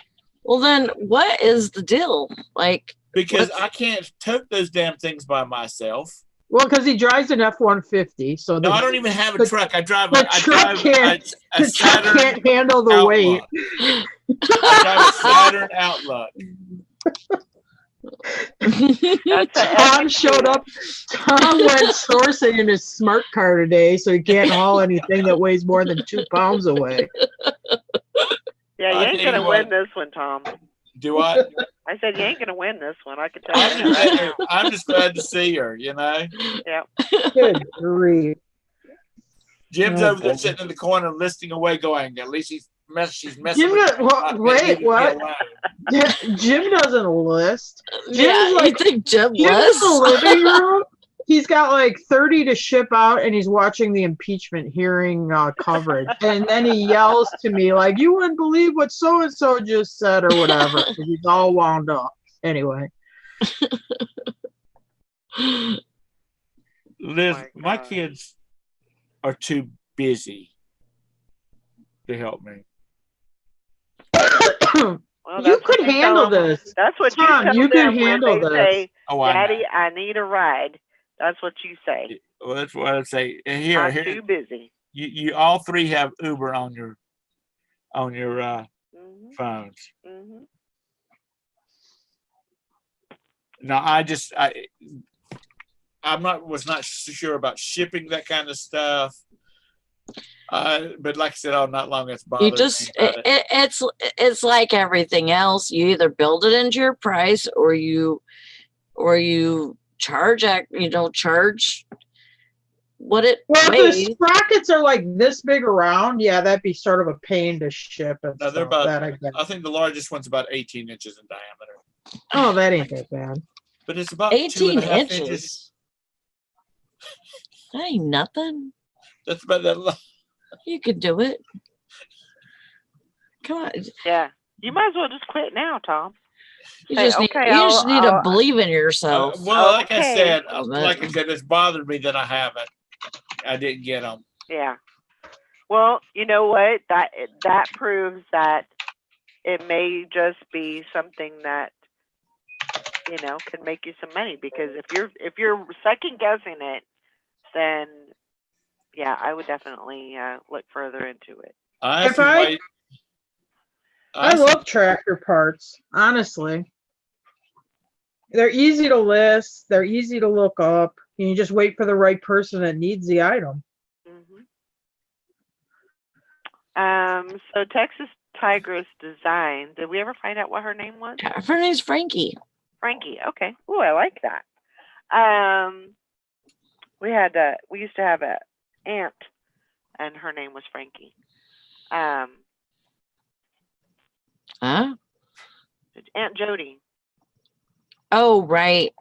Well, then what is the deal? Like, Because What's- I can't tote those damn things by myself. Well, because he drives an F-150, so No, I don't even have a the- truck. I drive the a, I truck drive can't- a the truck Saturn can't handle the weight. Outlook. I drive a Saturn Outlook. That's a Tom epic showed deal. up. Tom went sourcing in his smart car today, so he can't haul anything that weighs more than 2 pounds away. Yeah, you I ain't tell you gonna what. win this one, Tom. Do I? I said you ain't gonna win this one. I can tell you that right now. I'm just glad to see her. You know, Good grief. Jim's Oh, over there boy. sitting in the corner listing away, going, "At least she's messing Jim, with me, what- not wait, leaving me what? alone." Yeah, Jim doesn't list. yeah, you like- think Jim Jim's in the was? living room. He's got like 30 to ship out, and he's watching the impeachment hearing coverage. And then he yells to me like, "You wouldn't believe what so and so just said," or whatever. 'Cause he's all wound up. Anyway, Liz, my my God. kids are too busy to help me. Well, you that's what could tell handle 'em. this. That's what Tom, you tell you could them handle when they this. say, Oh, I know. "Daddy, I need a ride." That's what you say. Well, that's what I'd say. And here, I'm too busy. you all three have Uber on your Mhm. phones. Mhm. Now, was not sure about shipping that kind of stuff. But like I said, all night long, it's bothering You just me. About it. it's like everything else. You either build it into your price or you charge charge what it Well, if weighs. the sprockets are like this big around, yeah, that'd be sort of a pain to ship and No, they're stuff. about- That I get. I think the largest one's about 18 inches in diameter, Oh, that ain't that bad. but it's about 18 2.5 inches. inches. That ain't nothing. That's about that long. You could do it. Come on. Yeah. You might as well just quit now, Tom. You Say, just need, "Okay, you just need to I'll- believe in yourself. Well, like I Okay. said, Well, it's bothered me that I didn't get them. Yeah. Well, you know what? That proves that it may just be something that can make you some money, because if you're second guessing it, then yeah, I would definitely look further into it. I love tractor parts, honestly. They're easy to list. They're easy to look up. And you just wait for the right person that needs the item. So Texas Tigress Design. Did we ever find out what her name was? her name's Frankie. Frankie. Okay. Ooh, I like that. We used to have a aunt, and her name was Frankie. Huh? Aunt Jody. Oh, right.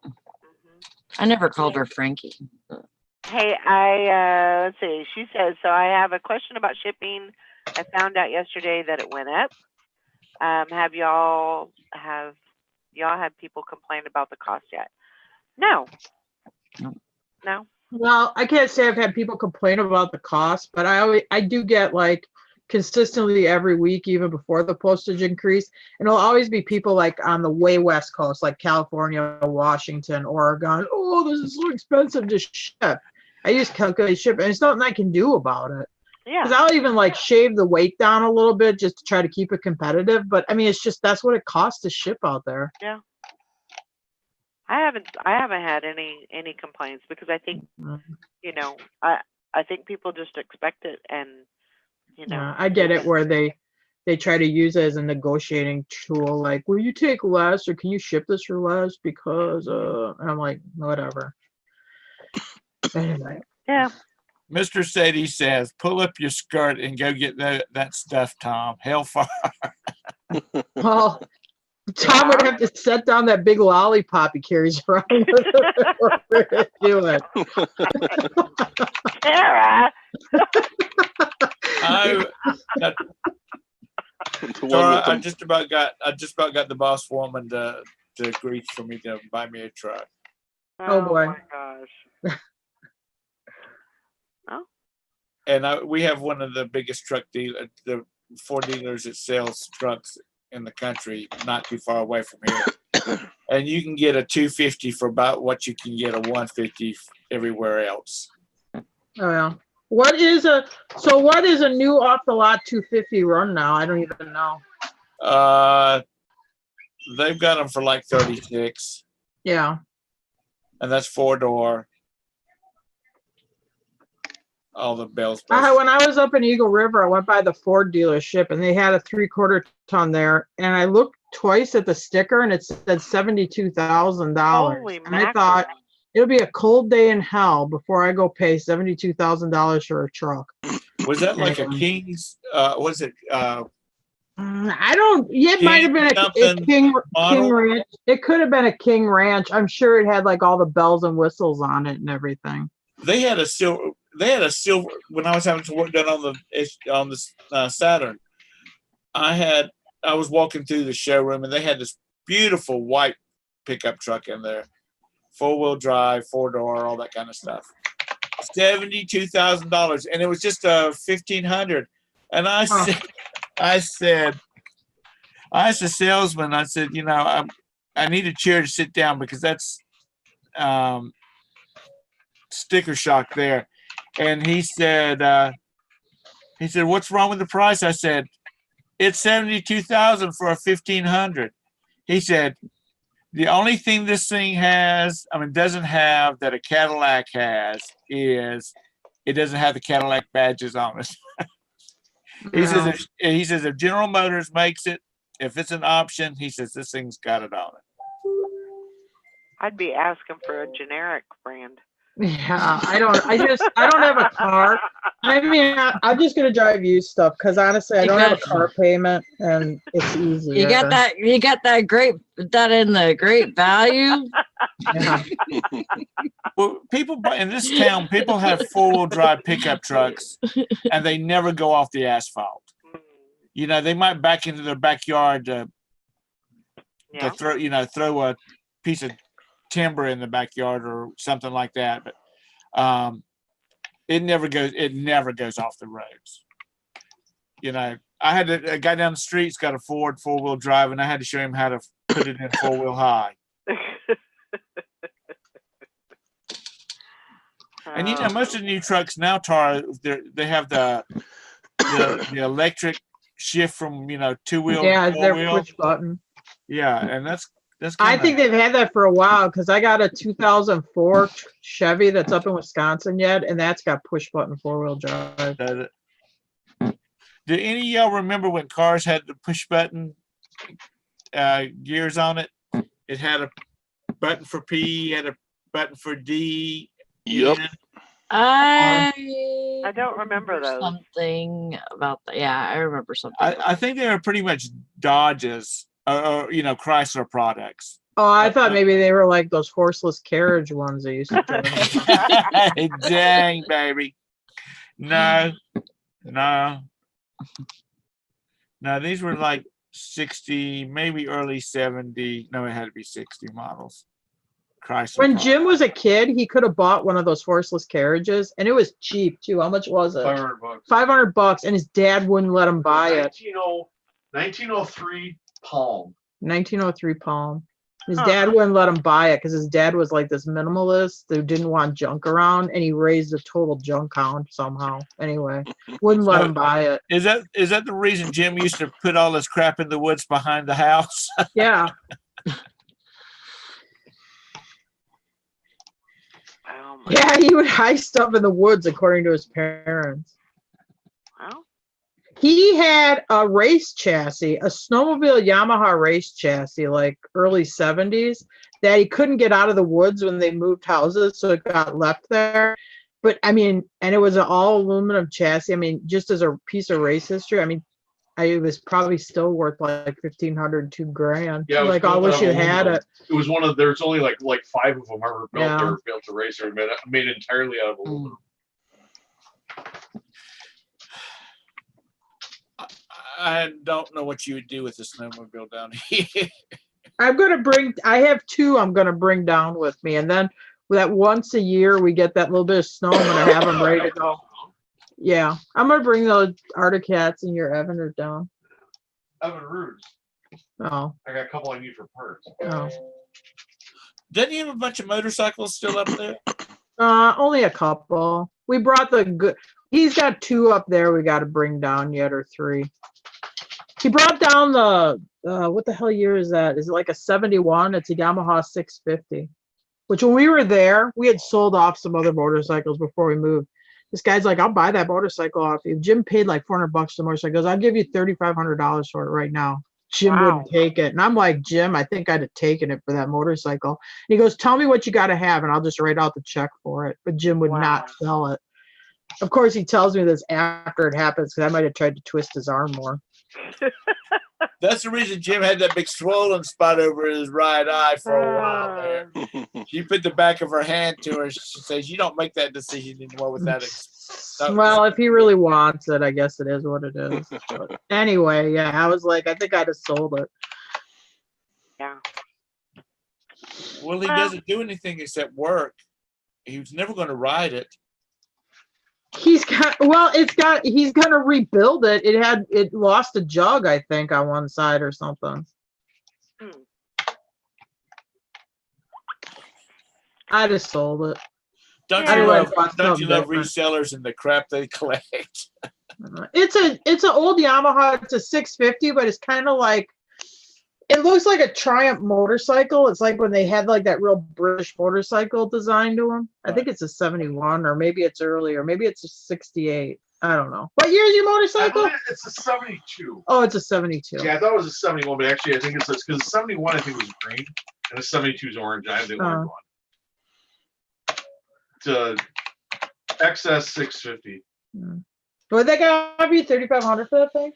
I never called her Frankie. Hey, let's see. She says, so I have a question about shipping. I found out yesterday that it went up. Have y'all had people complain about the cost yet? No. No. Well, I can't say I've had people complain about the cost, but I do get like consistently every week, even before the postage increase. And it'll always be people like on the way West Coast, like California, Washington, Oregon. Oh, this is so expensive to ship. I just calculate ship, and it's nothing I can do about it. Yeah. Because I'll even like shave the weight down a little bit just to try to keep it competitive. But I mean, it's just that's what it costs to ship out there. Yeah. I haven't had any complaints because I think, Mm. you know, I think people just expect it, and you know. Yeah, I get it where they try to use it as a negotiating tool. Like, will you take less, or can you ship this for less? Because and I'm like, whatever. Anyway, Yeah. Mr. Sadie says, pull up your skirt and go get that stuff, Tom. Hellfire. well, Tom would have to set down that big lollipop he carries around with him in order to do it. Sarah. I just about got the boss woman to agree for me to buy me a truck. Oh, boy. My gosh. And we have one of the biggest truck the Ford dealers that sells trucks in the country, not too far away from here. And you can get a 250 for about what you can get a 150 everywhere else. Oh yeah. What is a new off the lot 250 run now? I don't even know. They've got them for like 36, Yeah. and that's 4-door. All the bells. When I was up in Eagle River, I went by the Ford dealership and they had a 3/4 ton there. And I looked twice at the sticker and it said $72,000. Holy And I thought it'll be a cold day in hell before I go pay $72,000 for a truck. Was that like a King's? Was it? I don't. It might have been a King Ranch. It could have been a King Ranch. I'm sure it had like all the bells and whistles on it and everything. They had a silver. When I was having some work done on the Saturn. I was walking through the showroom and they had this beautiful white pickup truck in there, 4-wheel drive, 4-door, all that kind of stuff. $72,000, and it was just a 1,500. And I said, I asked the salesman. I said, I need a chair to sit down because that's sticker shock there. And he said, what's wrong with the price? I said, it's $72,000 for a 1,500. He said, the only thing this thing doesn't have that a Cadillac has is it doesn't have the Cadillac badges on it. He says if General Motors makes it, if it's an option, he says this thing's got it on it. I'd be asking for a generic brand. Yeah, I don't have a car. I mean, I'm just gonna drive used stuff because honestly, I don't have a car payment and it's easy. You got that in the great value. Yeah. Well, people in this town, people have 4-wheel drive pickup trucks, and they never go off the asphalt. They might back into their backyard to throw a piece of timber in the backyard or something like that, but it never goes off the roads. I had a guy down the street's got a Ford 4-wheel drive, and I had to show him how to put it in 4-wheel high. And most of the new trucks now, Tara, they have the electric shift from 2-wheel yeah, to 4-wheel. their push button. Yeah, and that's I think they've had that for a while because I got a 2004 Chevy that's up in Wisconsin yet, and that's got push button 4-wheel drive. Does it? Do any of y'all remember when cars had the push button gears on it? It had a button for P, had a button for D. Yep. I don't remember those. Something about that. Yeah, I remember something. I think they were pretty much Dodges or Chrysler products. Oh, I thought maybe they were like those horseless carriage ones they used to drive. Dang, baby. No, these were like 60, maybe early 70. No, it had to be 60 models. Chrysler. When Jim was a kid, he could have bought one of those horseless carriages, and it was cheap too. How much was it? $500. $500, and his dad wouldn't let him buy it. 1903 Palm. 1903 Palm. His Huh. dad wouldn't let him buy it because his dad was like this minimalist who didn't want junk around, and he raised a total junk count somehow. Anyway, wouldn't let him buy it. Is that the reason Jim used to put all his crap in the woods behind the house? Yeah. Oh my. Yeah, he would hide stuff in the woods, according to his parents. Well, He had a race chassis, a snowmobile Yamaha race chassis, like early 70s, that he couldn't get out of the woods when they moved houses, so it got left there. But I mean, and it was an all aluminum chassis. I mean, just as a piece of race history, I mean, it was probably still worth like $1,500, $2,000. Yeah, it was Like, I built wish out you of had aluminum. it. It was one of there's only like 5 of them ever built. Yeah. They were built to race. They were made entirely out of aluminum. I don't know what you would do with the snowmobile down here. I have 2 I'm gonna bring down with me, and then that once a year we get that little bit of snow, I'm gonna have them ready to go. Yeah, I'm gonna bring those Arctic Cats and your Evander down. Evan Roods. Oh, I got a couple I need for parts. oh. Doesn't he have a bunch of motorcycles still up there? Only a couple. We brought the good. He's got 2 up there. We got to bring down yet, or 3. He brought down the what the hell year is that? Is it like a 71? It's a Yamaha 650. Which when we were there, we had sold off some other motorcycles before we moved. This guy's like, I'll buy that motorcycle off you. Jim paid like $400 for the motorcycle. He goes, I'll give you $3,500 for it right now. Jim Wow. wouldn't take it. And I'm like, Jim, I think I'd have taken it for that motorcycle. And he goes, tell me what you got to have, and I'll just write out the check for it. But Jim would Wow. not sell it. Of course, he tells me this after it happens because I might have tried to twist his arm more. That's the reason Jim had that big swollen spot over his right eye for a while there. She put the back of her hand to her. She says, you don't make that decision anymore without it. Well, if he really wants it, I guess it is what it is. But anyway, yeah, I was like, I think I'd have sold it. yeah. Well, he doesn't do anything except work. He was never going to ride it. He's gonna rebuild it. It lost a jug, I think, on one side or something. Hmm. I just sold it. Don't Yeah. you I'd love, like don't you something love different. resellers and the crap they collect? It's an old Yamaha. It's a 650, but it's kind of like, it looks like a Triumph motorcycle. It's like when they had like that real British motorcycle design to them. I think it's a 71, or maybe it's earlier. Maybe it's a 68. I don't know. What year is your I motorcycle? believe it's a 72. Oh, it's a 72. Yeah, I thought it was a 71, but actually I think it's because the 71 I think was green and the 72 is orange. I have the orange one. It's a XS 650. Would they got you 3,500 for that thing?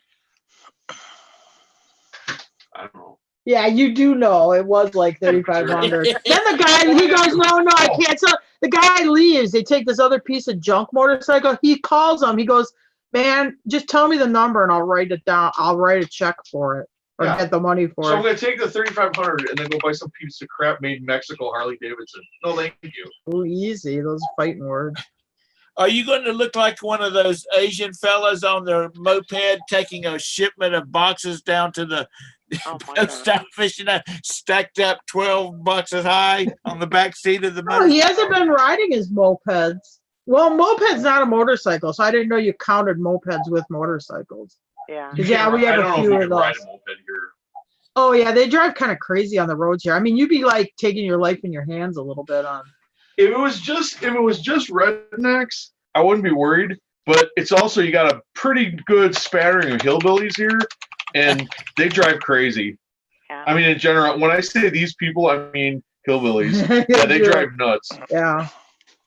I don't know. Yeah, you do know it was like 3,500. Then the guy, he goes, no, I can't sell. The guy leaves. They take this other piece of junk motorcycle. He calls him. He goes, man, just tell me the number and I'll write it down. I'll write a check for it or Yeah. get the money for So I'm it. gonna take the 3,500 and then go buy some piece of crap made in Mexico, Harley Davidson. No, thank you. Ooh, easy. Those fighting words. Are you going to look like one of those Asian fellas on their moped taking a shipment of boxes down to the Oh my post God. office and stacked up 12 boxes high on the back seat of the Oh, he motorcycle? hasn't been riding his mopeds. Well, moped's not a motorcycle, so I didn't know you counted mopeds with motorcycles. Yeah. Yeah, we have I don't a know if few you of can ride those. a moped here. Oh yeah, they drive kind of crazy on the roads here. I mean, you'd be like taking your life in your hands a little bit on. If it was just rednecks, I wouldn't be worried. But it's also you got a pretty good spattering of hillbillies here, and they drive crazy. Yeah. I mean, in general, when I say these people, I mean hillbillies. Yeah, they drive nuts. Yeah.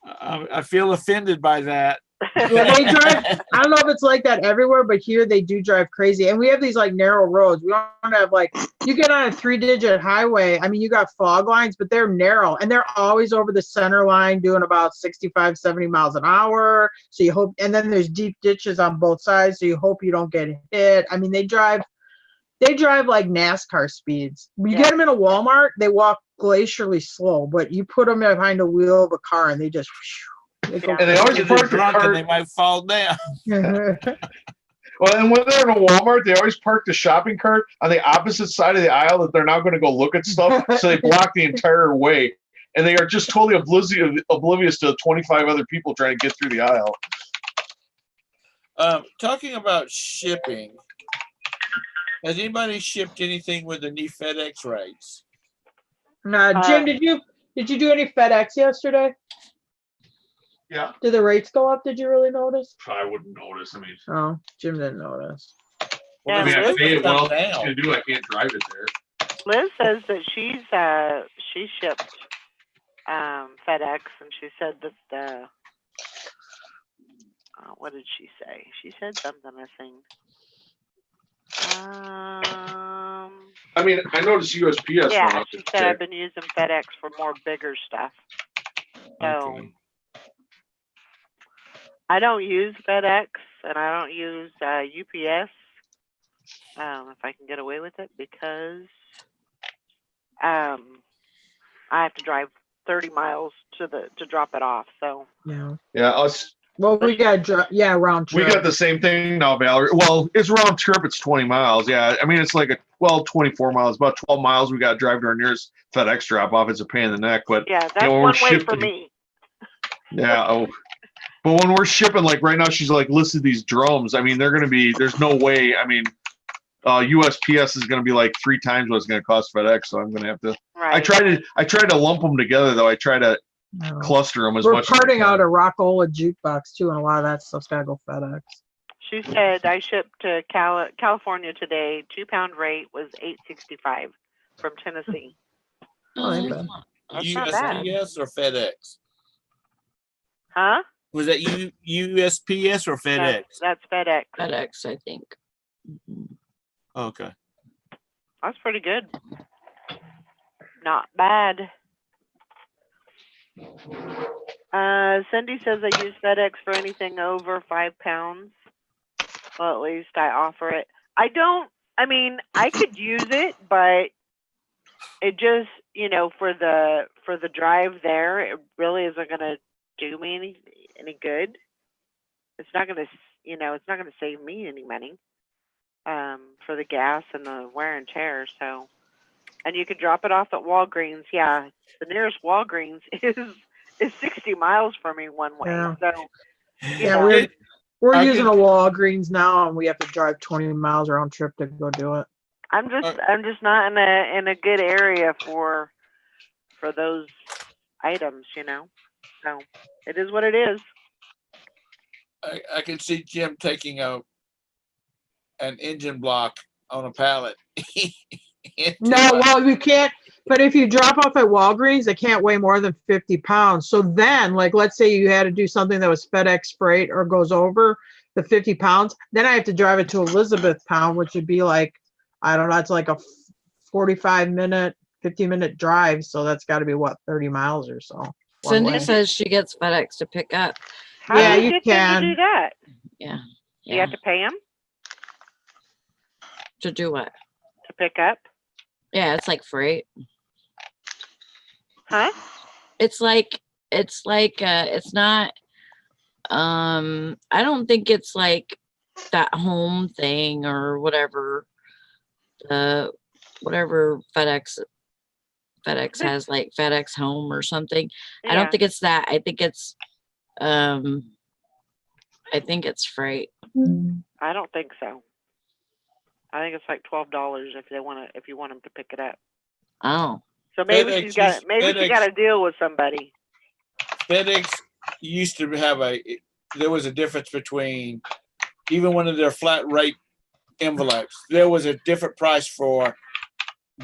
I feel offended by that. Yeah, they drive. I don't know if it's like that everywhere, but here they do drive crazy. And we have these like narrow roads. We don't have like, you get on a 3-digit highway. I mean, you got fog lines, but they're narrow and they're always over the center line doing about 65, 70 miles an hour. So you hope, and then there's deep ditches on both sides. So you hope you don't get hit. I mean, they drive like NASCAR speeds. You Yeah. get them in a Walmart, they walk glacially slow, but you put them behind the wheel of a car and they just, they go Yeah. And they always If they're park the drunk car. and they might fall down. Well, and when they're in a Walmart, they always park the shopping cart on the opposite side of the aisle that they're now going to go look at stuff. So they block the entire way. And they are just totally oblivious to 25 other people trying to get through the aisle. Talking about shipping, has anybody shipped anything with the new FedEx rates? Jim, did you do any FedEx yesterday? Yeah. Did the rates go up? Did you really notice? I wouldn't notice. I mean, Oh, Jim didn't notice. Well, I mean, I Liz pay has it. What else come am I down. going to do? I can't drive it there. Liz says that she shipped FedEx, and she said that the what did she say? She said something, I think. I mean, I noticed USPS Yeah, went up. she today. said I've been using FedEx for more bigger stuff. So Okay. I don't use FedEx and I don't use UPS if I can get away with it, because I have to drive 30 miles to drop it off. So Yeah. Yeah, us. Well, we got round We trip. got the same thing now, Valerie. Well, it's round trip. It's 20 miles. Yeah, I mean, it's like 24 miles, about 12 miles. We got to drive to our nearest FedEx drop off. It's a pain in the neck, but yeah, that's when we're one way for shifting- me. yeah. Oh, but when we're shipping, like right now, she's like listed these drums. I mean, they're going to be. There's no way. I mean, USPS is going to be like 3 times what it's going to cost FedEx. So I'm going to have to. Right. I tried to lump them together though. I try to No. cluster them as We're much. as I parting can. out a Rockola jukebox too, and a lot of that stuff's gotta go FedEx. She said I shipped to California today. 2-pound rate was $8.65 from Tennessee. Oh, ain't bad. That's not bad. USPS or FedEx? Huh? Was that USPS or FedEx? That's FedEx. FedEx, I think. Okay. That's pretty good. Not bad. Cindy says I use FedEx for anything over 5 pounds. Well, at least I offer it. I mean, I could use it, but it just, for the drive there, it really isn't going to do me any good. It's not going to, it's not going to save me any money for the gas and the wear and tear. So, and you can drop it off at Walgreens. Yeah, the nearest Walgreens is 60 miles from me one way. Yeah. So, Yeah, know. we're Okay. using a Walgreens now, and we have to drive 20 miles round trip to go do it. I'm just not in a good area for those items, So it is what it is. I can see Jim taking an engine block on a pallet. No, well, you can't. But if you drop off at Walgreens, they can't weigh more than 50 pounds. So then, like, let's say you had to do something that was FedEx freight or goes over the 50 pounds, then I have to drive it to Elizabethtown, which would be like, I don't know, it's like a 45-minute, 50-minute drive. So that's got to be what, 30 miles or so. one Cindy way. says she gets FedEx to pick up. How Yeah, do you you get them can. to do that? Yeah. You have to pay them To do what? to pick up, Yeah, it's like freight. huh? It's not, I don't think it's like that home thing or whatever. Whatever FedEx has, like FedEx Home or something. I Yeah. don't think it's that. I think it's freight. I don't think so. I think it's like $12 if you want them to pick it up. Oh, So maybe FedEx she FedEx- got a deal with somebody. FedEx used to have there was a difference between even one of their flat rate envelopes. There was a different price for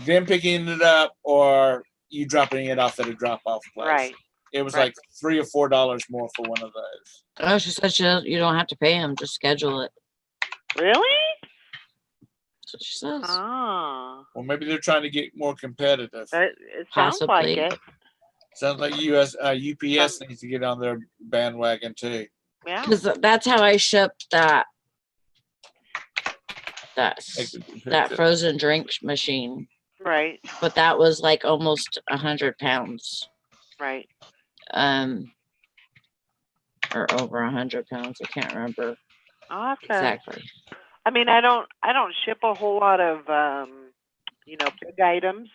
them picking it up or you dropping it off at a drop off place. Right. It was Right. like $3 or $4 more for one of those. oh, she said you don't have to pay them. Just schedule it. Really? That's what she says. Ah, Well, maybe they're trying to get more competitive. it sounds like Possibly. it. Sounds like UPS needs to get on their bandwagon too. Yeah. Because that's how I shipped that frozen drink machine. Right. But that was like almost 100 pounds. Right. Or over 100 pounds. I can't remember I'll have to exactly. I mean, I don't ship a whole lot of, big items,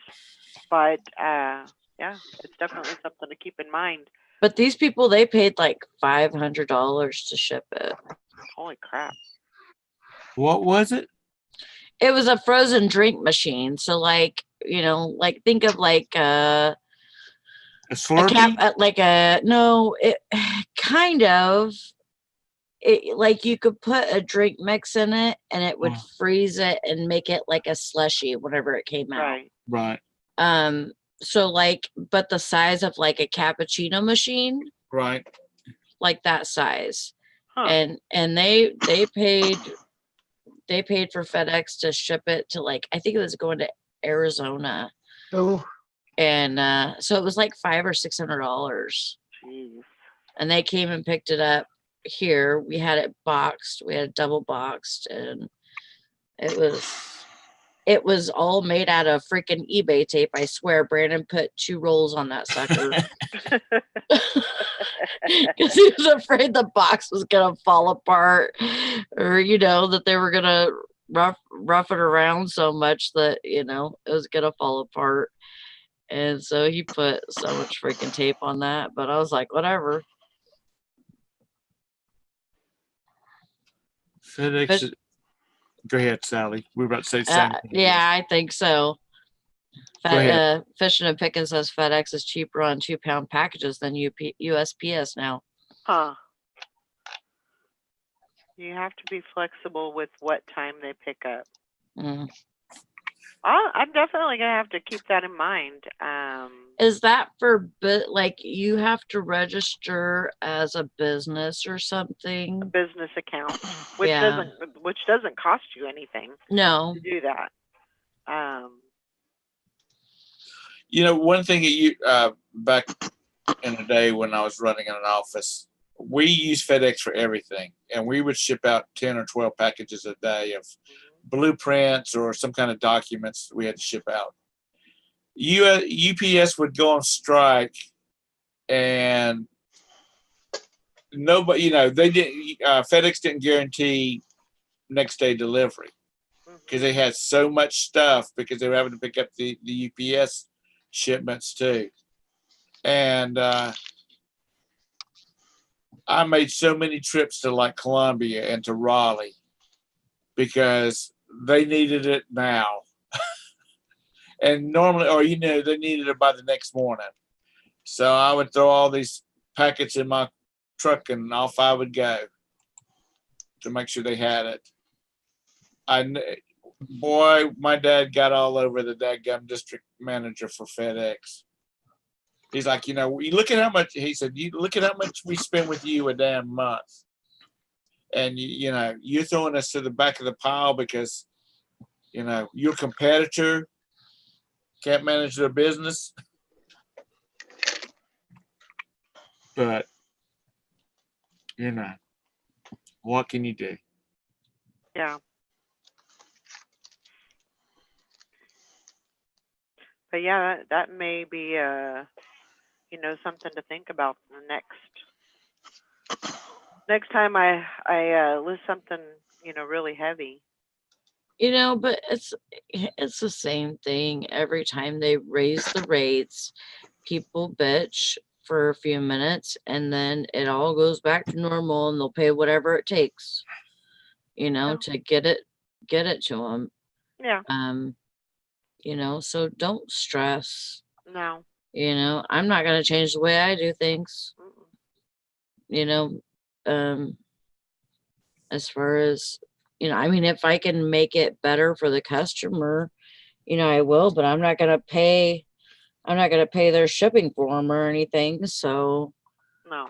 but, yeah, it's definitely something to keep in mind. But these people, they paid like $500 to ship it. Holy crap. What was it? It was a frozen drink machine. So like, think of like A a Slurpee? no, it kind of, like you could put a drink mix in it and it would freeze it and make it like a slushy whenever it came out. Right. Right. So like, but the size of like a cappuccino machine, Right. like that size. Huh. And they paid for FedEx to ship it to, like, I think it was going to Arizona. Oh, And so it was like $500 or $600. Jeez. And they came and picked it up here. We had it boxed. We had it double boxed, and it was all made out of freaking eBay tape. I swear, Brandon put 2 rolls on that sucker because he was afraid the box was gonna fall apart, or that they were gonna rough it around so much that it was gonna fall apart. And so he put so much freaking tape on that, but I was like, whatever. FedEx. Go ahead, Sally. We were about to say the same thing. Yeah, I think so. Go ahead. Fishing and Picking says FedEx is cheaper on 2-pound packages than USPS now. Huh. You have to be flexible with what time they pick up. Mm. I'm definitely gonna have to keep that in mind. Is that for like you have to register as a business or something? A business account, which Yeah. doesn't cost you anything No. to do that. One thing that you back in the day when I was running in an office, we used FedEx for everything, and we would ship out 10 or 12 packages a day of blueprints or some kind of documents we had to ship out. UPS would go on strike, and nobody, they didn't. FedEx didn't guarantee next day delivery because they had so much stuff because they were having to pick up the UPS shipments too. And I made so many trips to like Columbia and to Raleigh because they needed it now. And normally, or they needed it by the next morning. So I would throw all these packets in my truck and off I would go to make sure they had it. Boy, my dad got all over the dadgum district manager for FedEx. He's like, you look at how much, he said, you look at how much we spend with you a damn month. And, you're throwing us to the back of the pile because, your competitor can't manage their business. But, what can you do? Yeah. But yeah, that may be something to think about the next time I list something really heavy. But it's the same thing every time they raise the rates. People bitch for a few minutes, and then it all goes back to normal, and they'll pay whatever it takes, to get it to them. Yeah. So don't stress. No. I'm not going to change the way I do things. As far as, if I can make it better for the customer, I will, but I'm not going to pay their shipping for them or anything. So, no.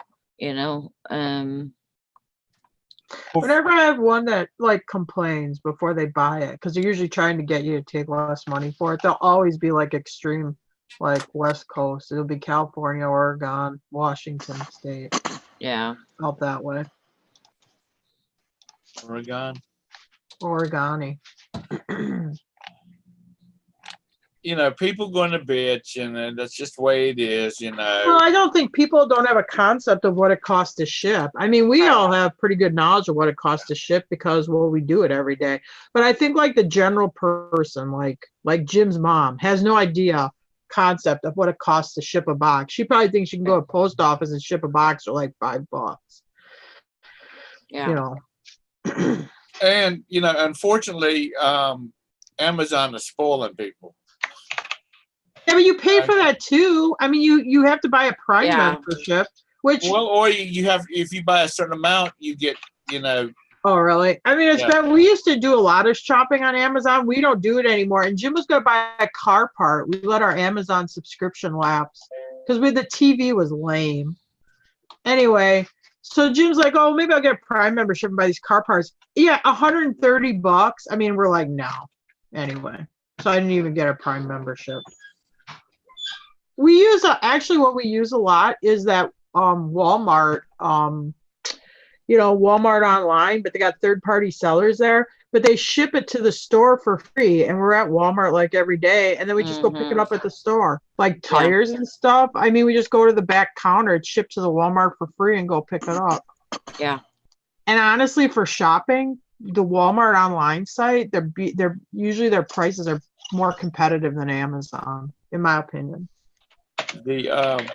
Whenever I have one that like complains before they buy it, because they're usually trying to get you to take less money for it, they'll always be like extreme, like West Coast. It'll be California, Oregon, Washington State. Yeah. Out that way. Oregoni. people going to bitch, and that's just the way it is. Well, I don't think people don't have a concept of what it costs to ship. I mean, we all have pretty good knowledge of what it costs to ship because, well, we do it every day. But I think like the general person, like Jim's mom, has no idea concept of what it costs to ship a box. She probably thinks she can go to the post office and ship a box for like $5. Yeah. And unfortunately, Amazon is spoiling people. Yeah, but you pay for that too. I mean, you have to buy a Prime membership, which or you have, if you buy a certain amount, you get Oh, really? I mean, it's been, we used to do a lot of shopping on Amazon. We don't do it anymore. And Jim was going to buy a car part. We let our Amazon subscription lapse because the TV was lame. Anyway, so Jim's like, oh, maybe I'll get a Prime membership and buy these car parts. Yeah, $130. I mean, we're like, no. Anyway, so I didn't even get a Prime membership. We use actually what we use a lot is that Walmart. Walmart online, but they got third-party sellers there, but they ship it to the store for free. And we're at Walmart like every day. And then we just go pick it up at the store, like tires and stuff. I mean, we just go to the back counter, it's shipped to the Walmart for free and go pick it up. Yeah. And honestly, for shopping, the Walmart online site, they're usually their prices are more competitive than Amazon, in my opinion. We have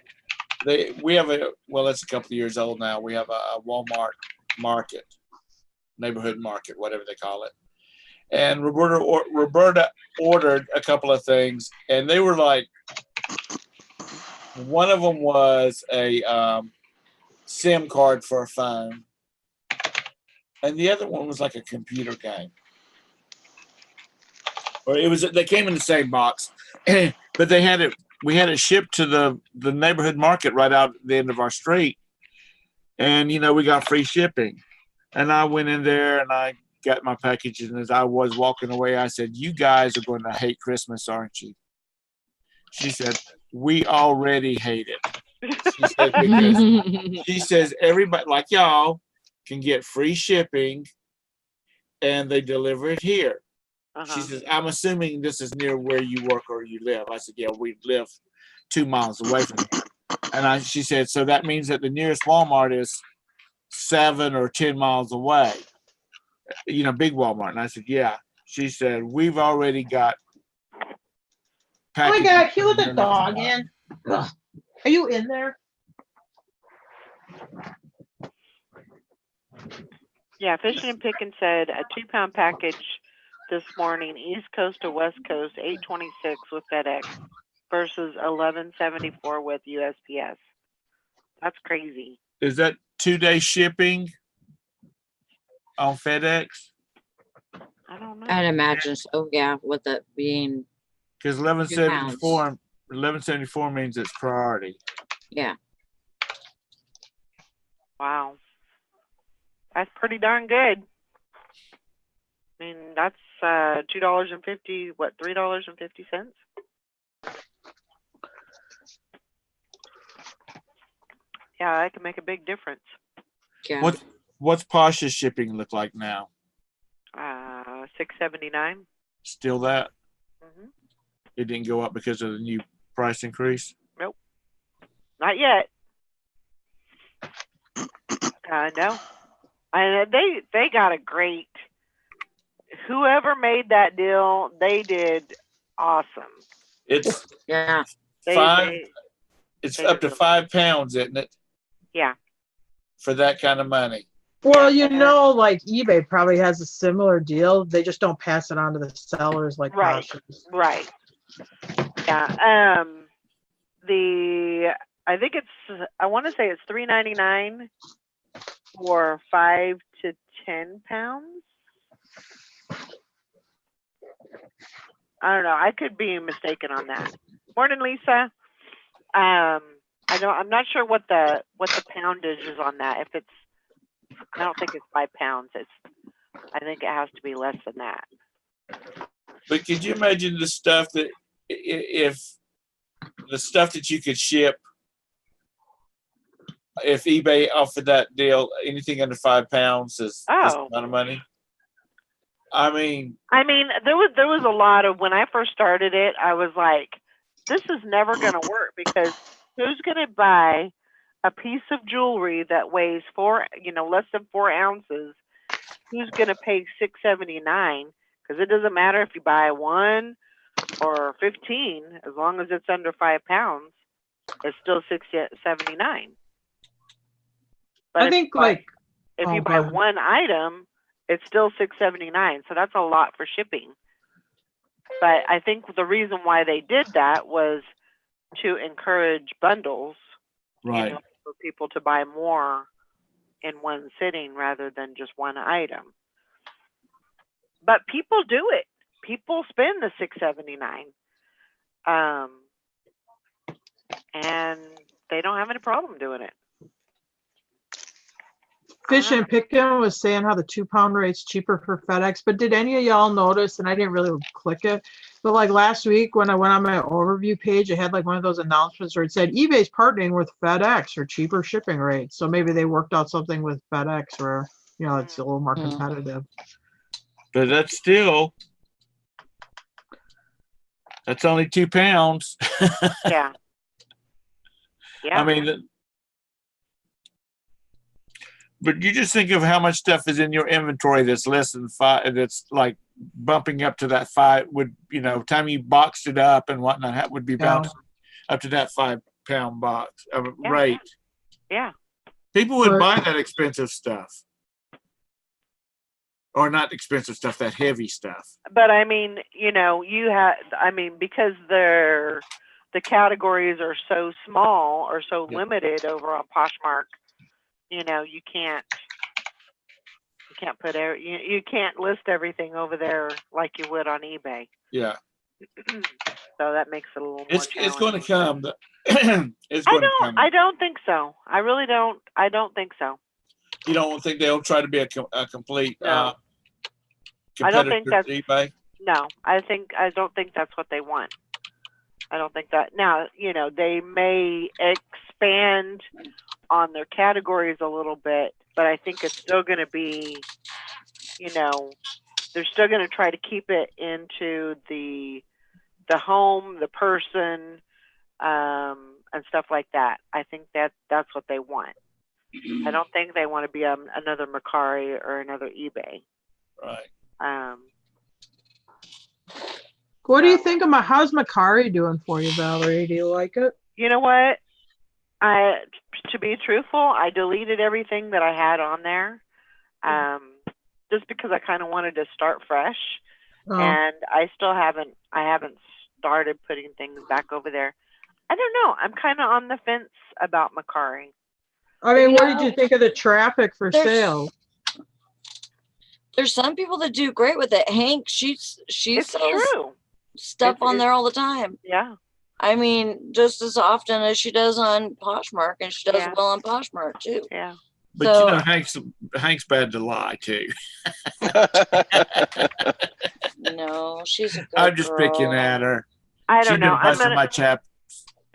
it's a couple of years old now. We have a Walmart market, neighborhood market, whatever they call it. And Roberta ordered a couple of things, and they were like, one of them was a SIM card for a phone, and the other one was like a computer game. Or they came in the same box, but they had it. We had it shipped to the neighborhood market right out at the end of our street. And, we got free shipping. And I went in there and I got my package. And as I was walking away, I said, you guys are going to hate Christmas, aren't you? She said, we already hate it. She said, because she says everybody, like y'all, can get free shipping and they deliver it here. She says, I'm assuming this is near where you work or you live. I said, yeah, we live 2 miles away from here. And she said, so that means that the nearest Walmart is 7 or 10 miles away, big Walmart. And I said, yeah. She said, we've already got packages. Oh my God, can you let the dog in? Ugh. Are you in there? Yeah, Fishing and Picking said a 2-pound package this morning, East Coast to West Coast, $8.26 with FedEx versus $11.74 with USPS. That's crazy. Is that 2-day shipping on FedEx? I don't know. I'd imagine so. Yeah, with it being because 1174 means it's priority. Yeah. Wow, that's pretty darn good. I mean, that's $2.50. What, $3.50? Yeah, that can make a big difference. Yeah. What's Pasha's shipping look like now? $6.79. Still that? Mm-hmm. It didn't go up because of the new price increase? Nope, not yet. No, and they got a great. Whoever made that deal, they did awesome. It's It's up to 5 pounds, isn't it? Yeah. For that kind of money. Well, like eBay probably has a similar deal. They just don't pass it on to the sellers like Pasha's. Right. Yeah. I think I want to say it's $3.99 for 5 to 10 pounds. I don't know. I could be mistaken on that. Morning, Lisa. I'm not sure what the poundage is on that. I don't think it's 5 pounds. I think it has to be less than that. But could you imagine the stuff that you could ship if eBay offered that deal, anything under 5 pounds is this amount of money? I mean, there was a lot of, when I first started it, I was like, this is never going to work, because who's going to buy a piece of jewelry that weighs less than 4 ounces? Who's going to pay $6.79? Because it doesn't matter if you buy 1 or 15, as long as it's under 5 pounds, it's still $6.79. But I think if oh, you go buy ahead. one item, it's still $6.79. So that's a lot for shipping. But I think the reason why they did that was to encourage bundles, right. for people to buy more in one sitting rather than just one item. But people do it. People spend the $6.79, and they don't have any problem doing it. Fish and Pickin was saying how the 2-pound rate's cheaper for FedEx, but did any of y'all notice, and I didn't really click it, but like last week when I went on my overview page, it had like one of those announcements where it said eBay's partnering with FedEx for cheaper shipping rates. So maybe they worked out something with FedEx where, it's a little more competitive. But that's only 2 pounds. Yeah. Yeah. I mean, but you just think of how much stuff is in your inventory that's less than 5, that's like bumping up to that 5 would, time you boxed it up and whatnot, that would be bouncing up to that 5-pound box rate. Yeah. People would buy that expensive stuff. Or not expensive stuff, that heavy stuff. But I mean, because the categories are so small or so limited over on Poshmark, you can't put you can't list everything over there like you would on eBay. Yeah. So that makes it a little more challenging. It's going to come. I don't think so. I really don't. I don't think so. You don't think they'll try to be a complete No. I don't think that's eBay? No, I don't think that's what they want. I don't think that. Now, they may expand on their categories a little bit, but I think it's still going to be, they're still going to try to keep it into the home, the person, and stuff like that. I think that's what they want. I don't think they want to be another Mercari or another eBay. Right. What do you think of how's Mercari doing for you, Valerie? Do you like it? You know what? To be truthful, I deleted everything that I had on there, just because I kind of wanted to start fresh, and I haven't started putting things back over there. I don't know. I'm kind of on the fence about Mercari. I mean, what did you think of the traffic for sale? There's some people that do great with it. Hank, she sells true. Stuff on there all the time. Yeah. I mean, just as often as she does on Poshmark, and she does well on Poshmark too. Yeah. But Hank's bad to lie too. No, she's a good I'm just girl. picking at her. I don't know. She's been my chap.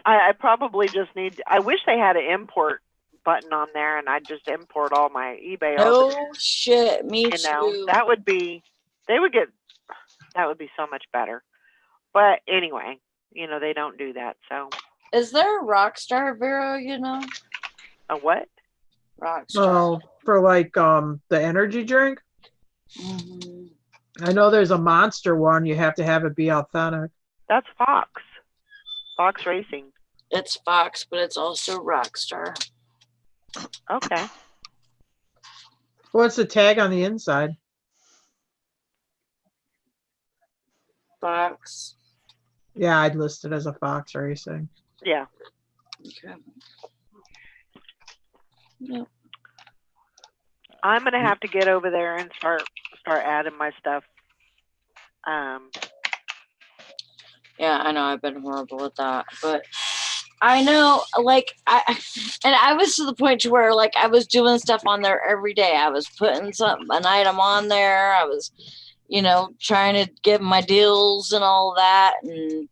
I probably just need. I wish they had an import button on there, and I'd just import all my eBay. Oh shit, me too. That would be. That would be so much better. But anyway, they don't do that. So. Is there a Rockstar, Vero? A what? Rockstar. Oh, for like the energy drink. Mm-hmm. I know there's a Monster one. You have to have it be authentic. That's Fox. Fox Racing. It's Fox, but it's also Rockstar. Okay. What's the tag on the inside? Fox. Yeah, I'd list it as a Fox Racing. Yeah. Okay. Yeah. I'm gonna have to get over there and start adding my stuff. Yeah, I know I've been horrible at that, but I know, like, I was to the point to where, like, I was doing stuff on there every day. I was putting an item on there. I was, trying to get my deals and all that, and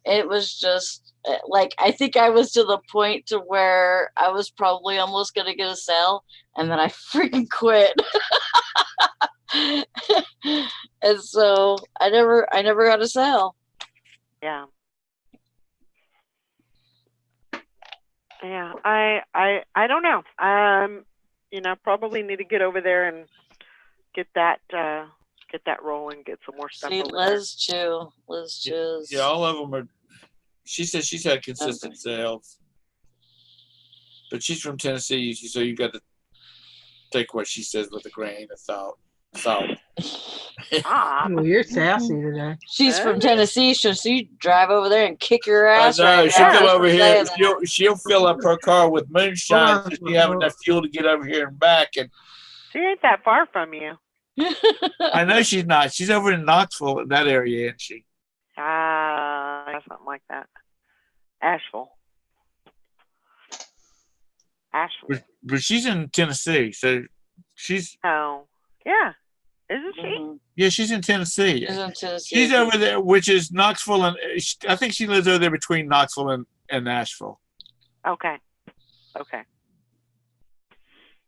it was just like, I think I was to the point to where I was probably almost gonna get a sale, and then I freaking quit. And so I never got a sale. Yeah. Yeah, I don't know. Probably need to get over there and get that rolling, get some more stuff See, over there. Liz chews. Yeah, all of them are. She says she's had consistent sales, but she's from Tennessee, so you got to take what she says with a grain of salt. Ah, Ooh, you're sassy today. She's from Tennessee, so she drive over there and kick your I ass. know. Right She'll now. come Just over for here. saying that. She'll fill up her car with moonshine Hold on, so she have enough fuel to get over here and back. And she ain't that far from you. I know she's not. She's over in Knoxville, in that area, isn't she? Something like that. Asheville. But she's in Tennessee, so she's Oh, yeah. Isn't she? yeah, she's in Tennessee. She's in Tennessee. She's over there, which is Knoxville, and I think she lives over there between Knoxville and Nashville. Okay.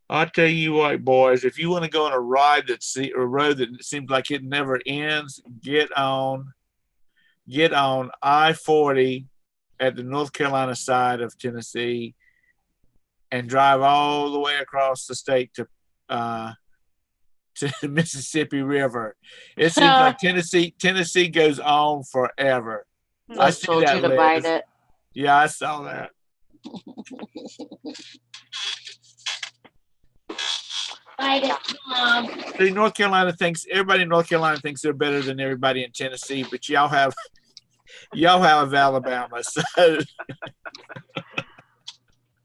I'll tell you what, boys, if you want to go on a road that seems like it never ends, get on I-40 at the North Carolina side of Tennessee and drive all the way across the state to the Mississippi River. It seems like Tennessee goes on forever. I see told that, you to Liz. bite it. Yeah, I saw that. Bite it, Mom. See, everybody in North Carolina thinks they're better than everybody in Tennessee, but y'all have Alabama, so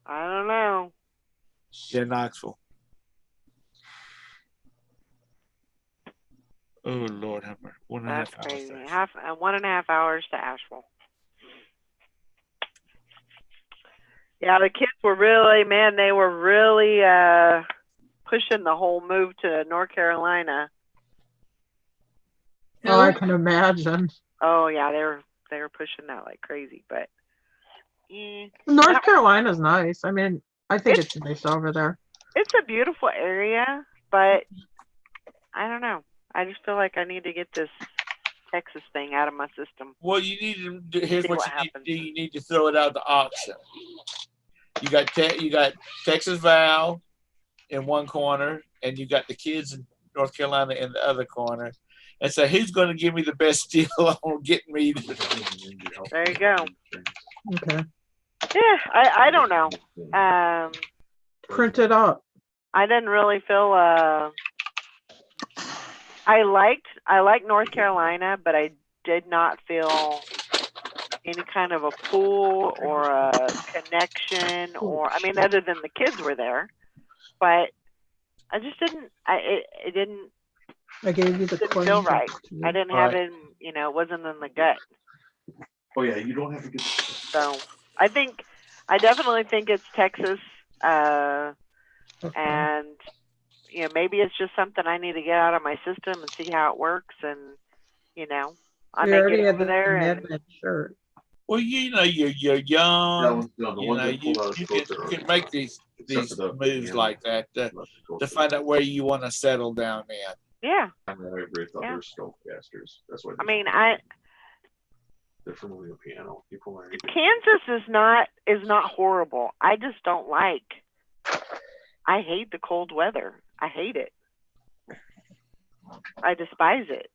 I don't know. yeah, Knoxville. Oh Lord, have mercy. 1.5 That's hours. crazy. 1.5 hours to Asheville. Yeah, the kids were really pushing the whole move to North Carolina. Oh, I can imagine. Oh yeah, they were pushing that like crazy, but North Carolina's nice. I mean, I think it's nice over there. it's a beautiful area, but I don't know. I just feel like I need to get this Texas thing out of my system. Well, you need to do. Here's See what what you need to happens. do. You need to throw it out to auction. You got Texas Val in one corner, and you got the kids in North Carolina in the other corner. And so, who's going to give me the best deal on getting me? There you go. Okay. Yeah, I don't know. Print it up. I didn't really feel I liked North Carolina, but I did not feel any kind of a pull or a connection, or I mean, other than the kids were there, but I just didn't. It didn't. I gave you the Didn't coin. feel right. I didn't have Right. it. It wasn't in the gut. Oh yeah, you don't have to get. So I definitely think it's Texas, and maybe it's just something I need to get out of my system and see how it works, and I You may already get had over the there and Mad shirt. Well, you're young. The You one know, that you pulled out you of can, filter you can make these moves like that to find out where you want to settle down in. yeah. I agree. Thought Yeah. they were Snowcasters. That's why. I mean, they're from the piano. People are. Kansas is not horrible. I just don't like. I hate the cold weather. I hate it. I despise it.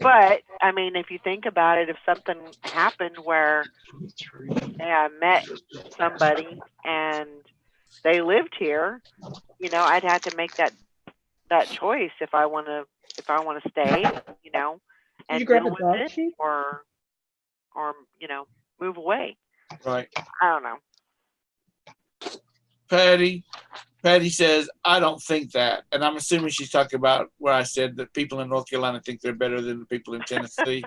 But I mean, if you think about it, if something happened where I met somebody and they lived here, I'd have to make that choice if I want to stay, and you grab deal a dog with it, sheet? or move away. Right. I don't know. Patty says, I don't think that. And I'm assuming she's talking about where I said that people in North Carolina think they're better than the people in Tennessee.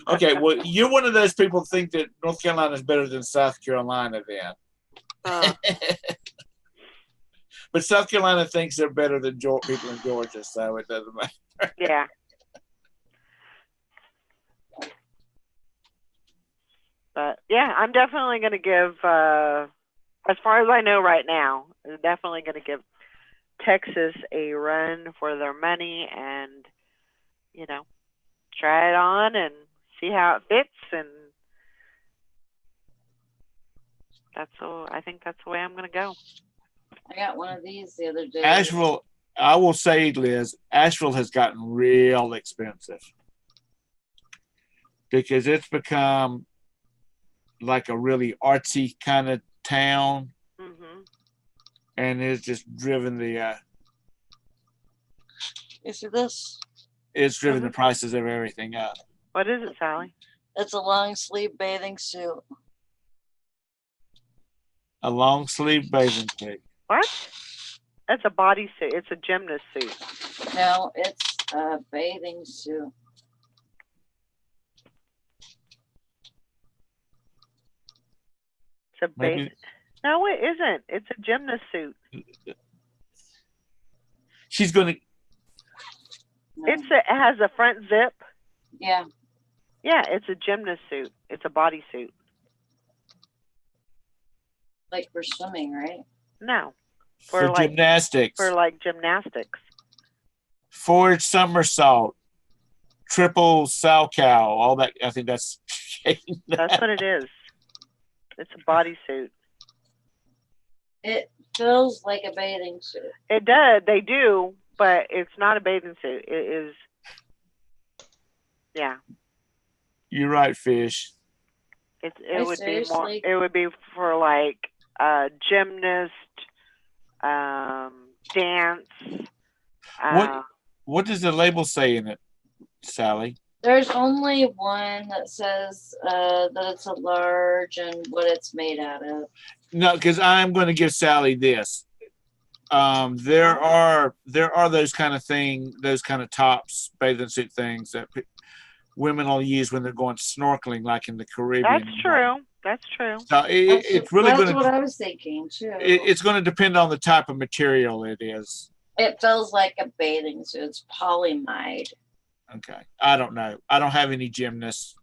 Okay, well, you're one of those people who think that North Carolina is better than South Carolina then. But South Carolina thinks they're better than people in Georgia, so it doesn't matter. Yeah. But yeah, I'm definitely going to give as far as I know right now, they're definitely going to give Texas a run for their money and, you know, try it on and see how it fits. And I think that's the way I'm going to go. I got one of these the other day. Asheville, I will say, Liz, Asheville has gotten real expensive because it's become like a really artsy kind of town, and it's just driven the You see this? it's driven the prices of everything up. What is it, Sally? It's a long sleeve bathing suit. A long sleeve bathing suit. What? That's a bodysuit. It's a gymnast suit. No, it's a bathing suit. It's a Maybe- No, it isn't. It's a gymnast suit. She's going to. No. It has a front zip. Yeah. Yeah, it's a gymnast suit. It's a bodysuit. Like for swimming, right? No, For like- gymnastics, for like gymnastics. forward somersault, triple sow cow, all that. I think that's. That's what it is. It's a bodysuit. It feels like a bathing suit. It does. They do, but it's not a bathing suit. It is. Yeah. You're right, Fish. It I would be more. seriously- It would be for like gymnast, dance. What does the label say in it, Sally? There's only one that says that it's a large and what it's made out of. No, because I'm going to give Sally this. There are those kind of those kind of tops, bathing suit things that women will use when they're going snorkeling, like in the Caribbean. That's true. That's true. So it's really That's going what to. I was thinking too. It's going to depend on the type of material it is. It feels like a bathing suit. It's polyamide. Okay, I don't know. I don't have any gymnasts,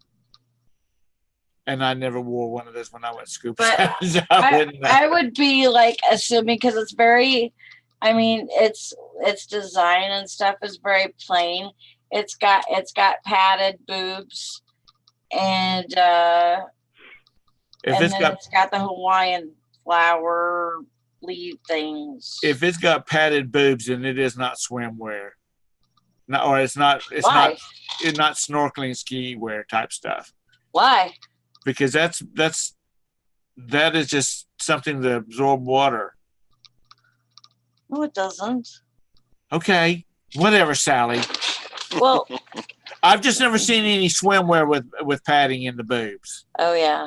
and I never wore one of those when I went scuba But diving, so I wouldn't know. I would be like assuming because it's very, I mean, its design and stuff is very plain. It's got padded boobs, and If and it's then got it's got the Hawaiian flower lead things. if it's got padded boobs, then it is not swimwear. No, or it's not Why? not snorkeling ski wear type stuff. Why? Because that is just something to absorb water. No, it doesn't. Okay, whatever, Sally. Well, I've just never seen any swimwear with padding in the boobs. oh yeah,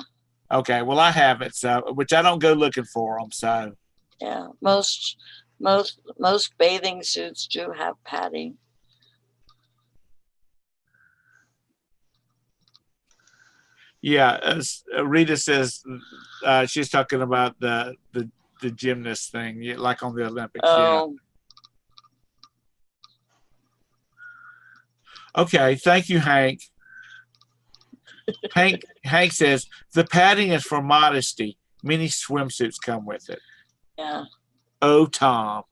Okay, well I have it, so which I don't go looking for them. So yeah. Most bathing suits do have padding. yeah, as Rita says, she's talking about the gymnast thing, like on the Olympics. Yeah. Oh, Okay, thank you, Hank. Hank says the padding is for modesty. Many swimsuits come with it. yeah. Oh, Tom.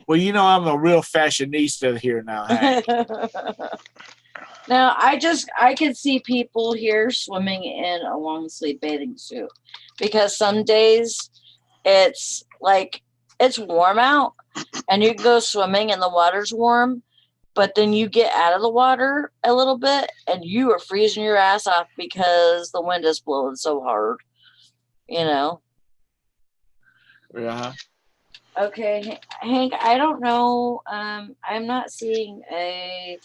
Well, you know I'm a real fashionista here now, Hank. Now, I can see people here swimming in a long sleeve bathing suit because some days it's like it's warm out and you can go swimming and the water's warm, but then you get out of the water a little bit and you are freezing your ass off because the wind is blowing so hard, you know? Yeah. Okay, Hank, I don't know. I'm not seeing a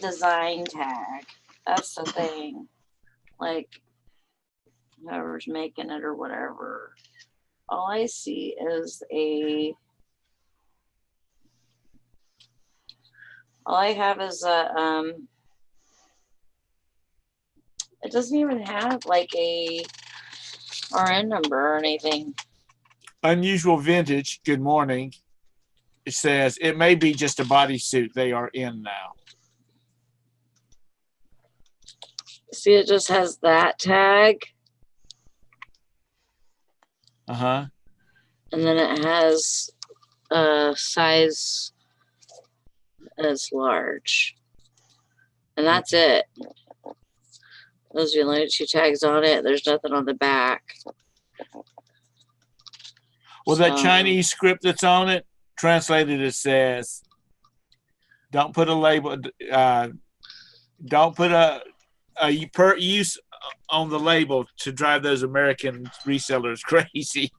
design tag. That's the thing. Like whoever's making it or whatever. All I see is all I have is a it doesn't even have like a RN number or anything. Unusual Vintage, good morning. It says it may be just a bodysuit they are in now. See, it just has that tag. Uh-huh. And then it has a size as large. And that's it. Those are the only two tags on it. There's nothing on the back. Well, that So- Chinese script that's on it, translated, it says, don't put a label, don't put a per use on the label to drive those American resellers crazy.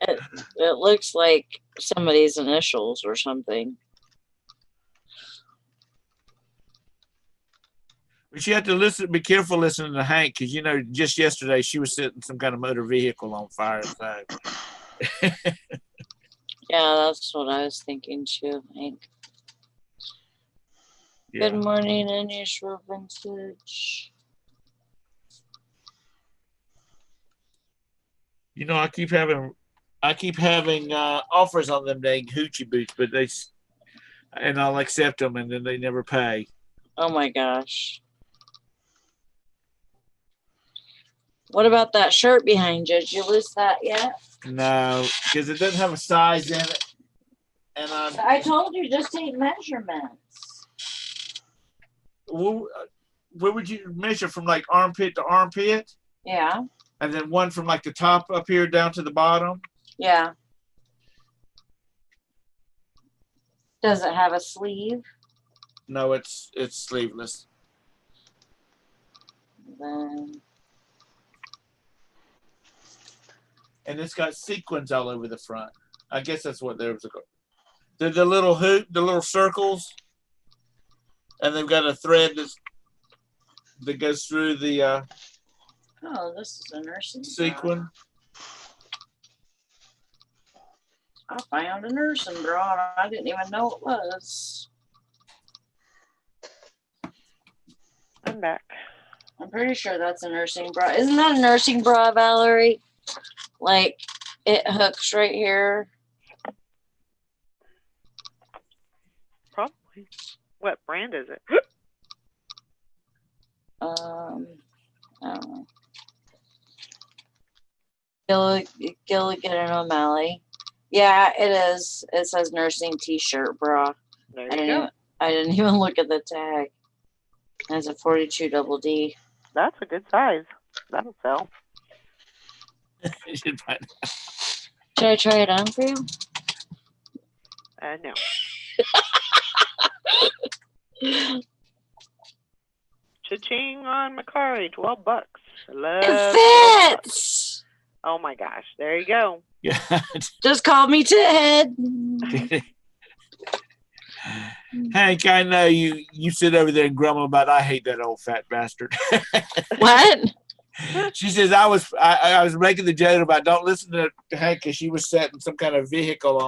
It looks like somebody's initials or something. But you have to be careful listening to Hank, because you know, just yesterday she was setting some kind of motor vehicle on fire. So. Yeah, that's what I was thinking too, Hank. Yeah. Good morning, Unusual Vintage. You know, I keep having offers on them dang hoochie boots, but and I'll accept them, and then they never pay. Oh my gosh. What about that shirt behind you? Did you lose that yet? No, because it doesn't have a size in it, and I told you just take measurements. where would you measure from, like armpit to armpit, Yeah, and then one from like the top up here down to the bottom? yeah. Does it have a sleeve? No, it's sleeveless. Then And it's got sequins all over the front. I guess that's what they're the little hoop, the little circles, and they've got a thread that goes through the oh, this is a nursing sequin. bra. I found a nursing bra. I didn't even know it was. I'm back. I'm pretty sure that's a nursing bra. Isn't that a nursing bra, Valerie? Like it hooks right here. Probably. What brand is it? I don't know. Gilligan and O'Malley. Yeah, it is. It says nursing t-shirt bra. There I you go. didn't even look at the tag. It's a 42 double D. That's a good size. That'll sell. You should find Should I try it on for you? No. Cha-ching on Macari, $12. It fits. Oh my gosh. There you go. Yeah. Just call me Ted. Hank, I know you sit over there and grumble about I hate that old fat bastard. What? She says I was making the joke about don't listen to Hank because she was setting some kind of vehicle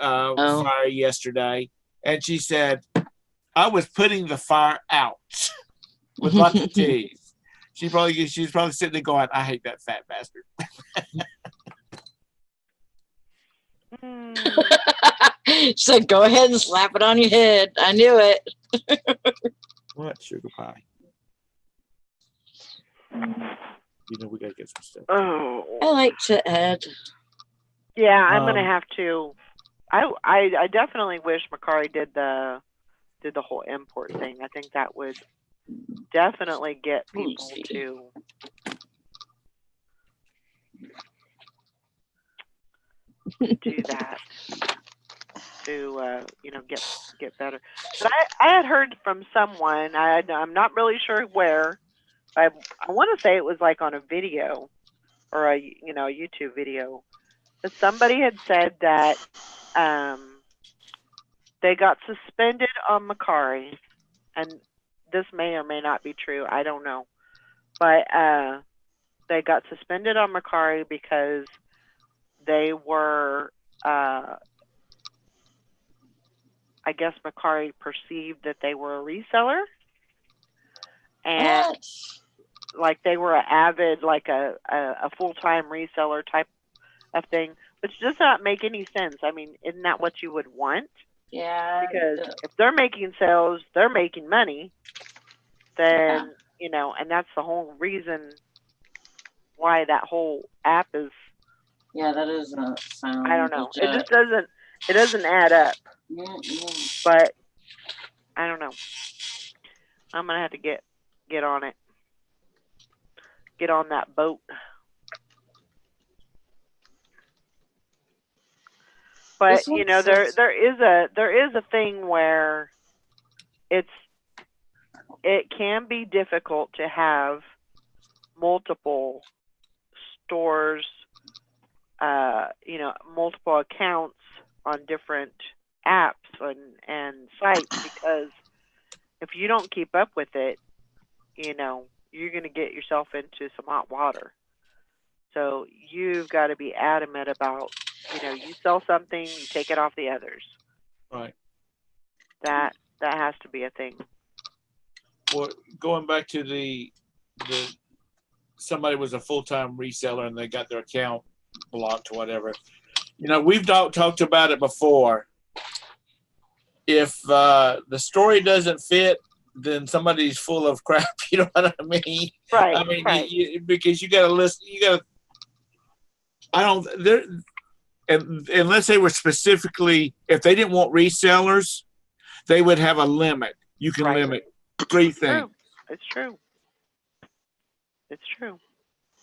on fire yesterday, and she said I was putting the fire out with lots of T's. She's probably sitting there going, I hate that fat bastard. She said, go ahead and slap it on your head. I knew it. What sugar pie? You know we gotta get some stuff. Oh. I like to add. Yeah, I'm gonna have to. I definitely wish Macari did the whole import thing. I think that would definitely get people to do that. To get better. But I had heard from someone. I'm not really sure where. I want to say it was like on a video or a YouTube video. But somebody had said that they got suspended on Macari, and this may or may not be true. I don't know, but they got suspended on Macari because they were. I guess Macari perceived that they were a reseller, and like they were an avid, like a full-time reseller type of thing, which does not make any sense. I mean, isn't that what you would want? Yeah. Because if they're making sales, they're making money. Then and that's the whole reason why that whole app is. Yeah, that doesn't sound. I don't know. It legit. just doesn't. It doesn't add up. Mm-mm. But I don't know. I'm gonna have to get on it. Get on that boat. But This you one know, says- there is a thing where it can be difficult to have multiple stores, you know, multiple accounts on different apps and sites, because if you don't keep up with it, you know, you're going to get yourself into some hot water. So you've got to be adamant about, you know, you sell something, you take it off the others. Right. That has to be a thing. Well, going back to the somebody was a full-time reseller and they got their account blocked or whatever. You know, we've talked about it before. If the story doesn't fit, then somebody's full of crap. You know what I mean? Right. I mean, right. because you got to listen. You got to. I don't. There, and unless they were specifically, if they didn't want resellers, they would have a limit. You can Right. limit 3 things. True. It's true. It's true.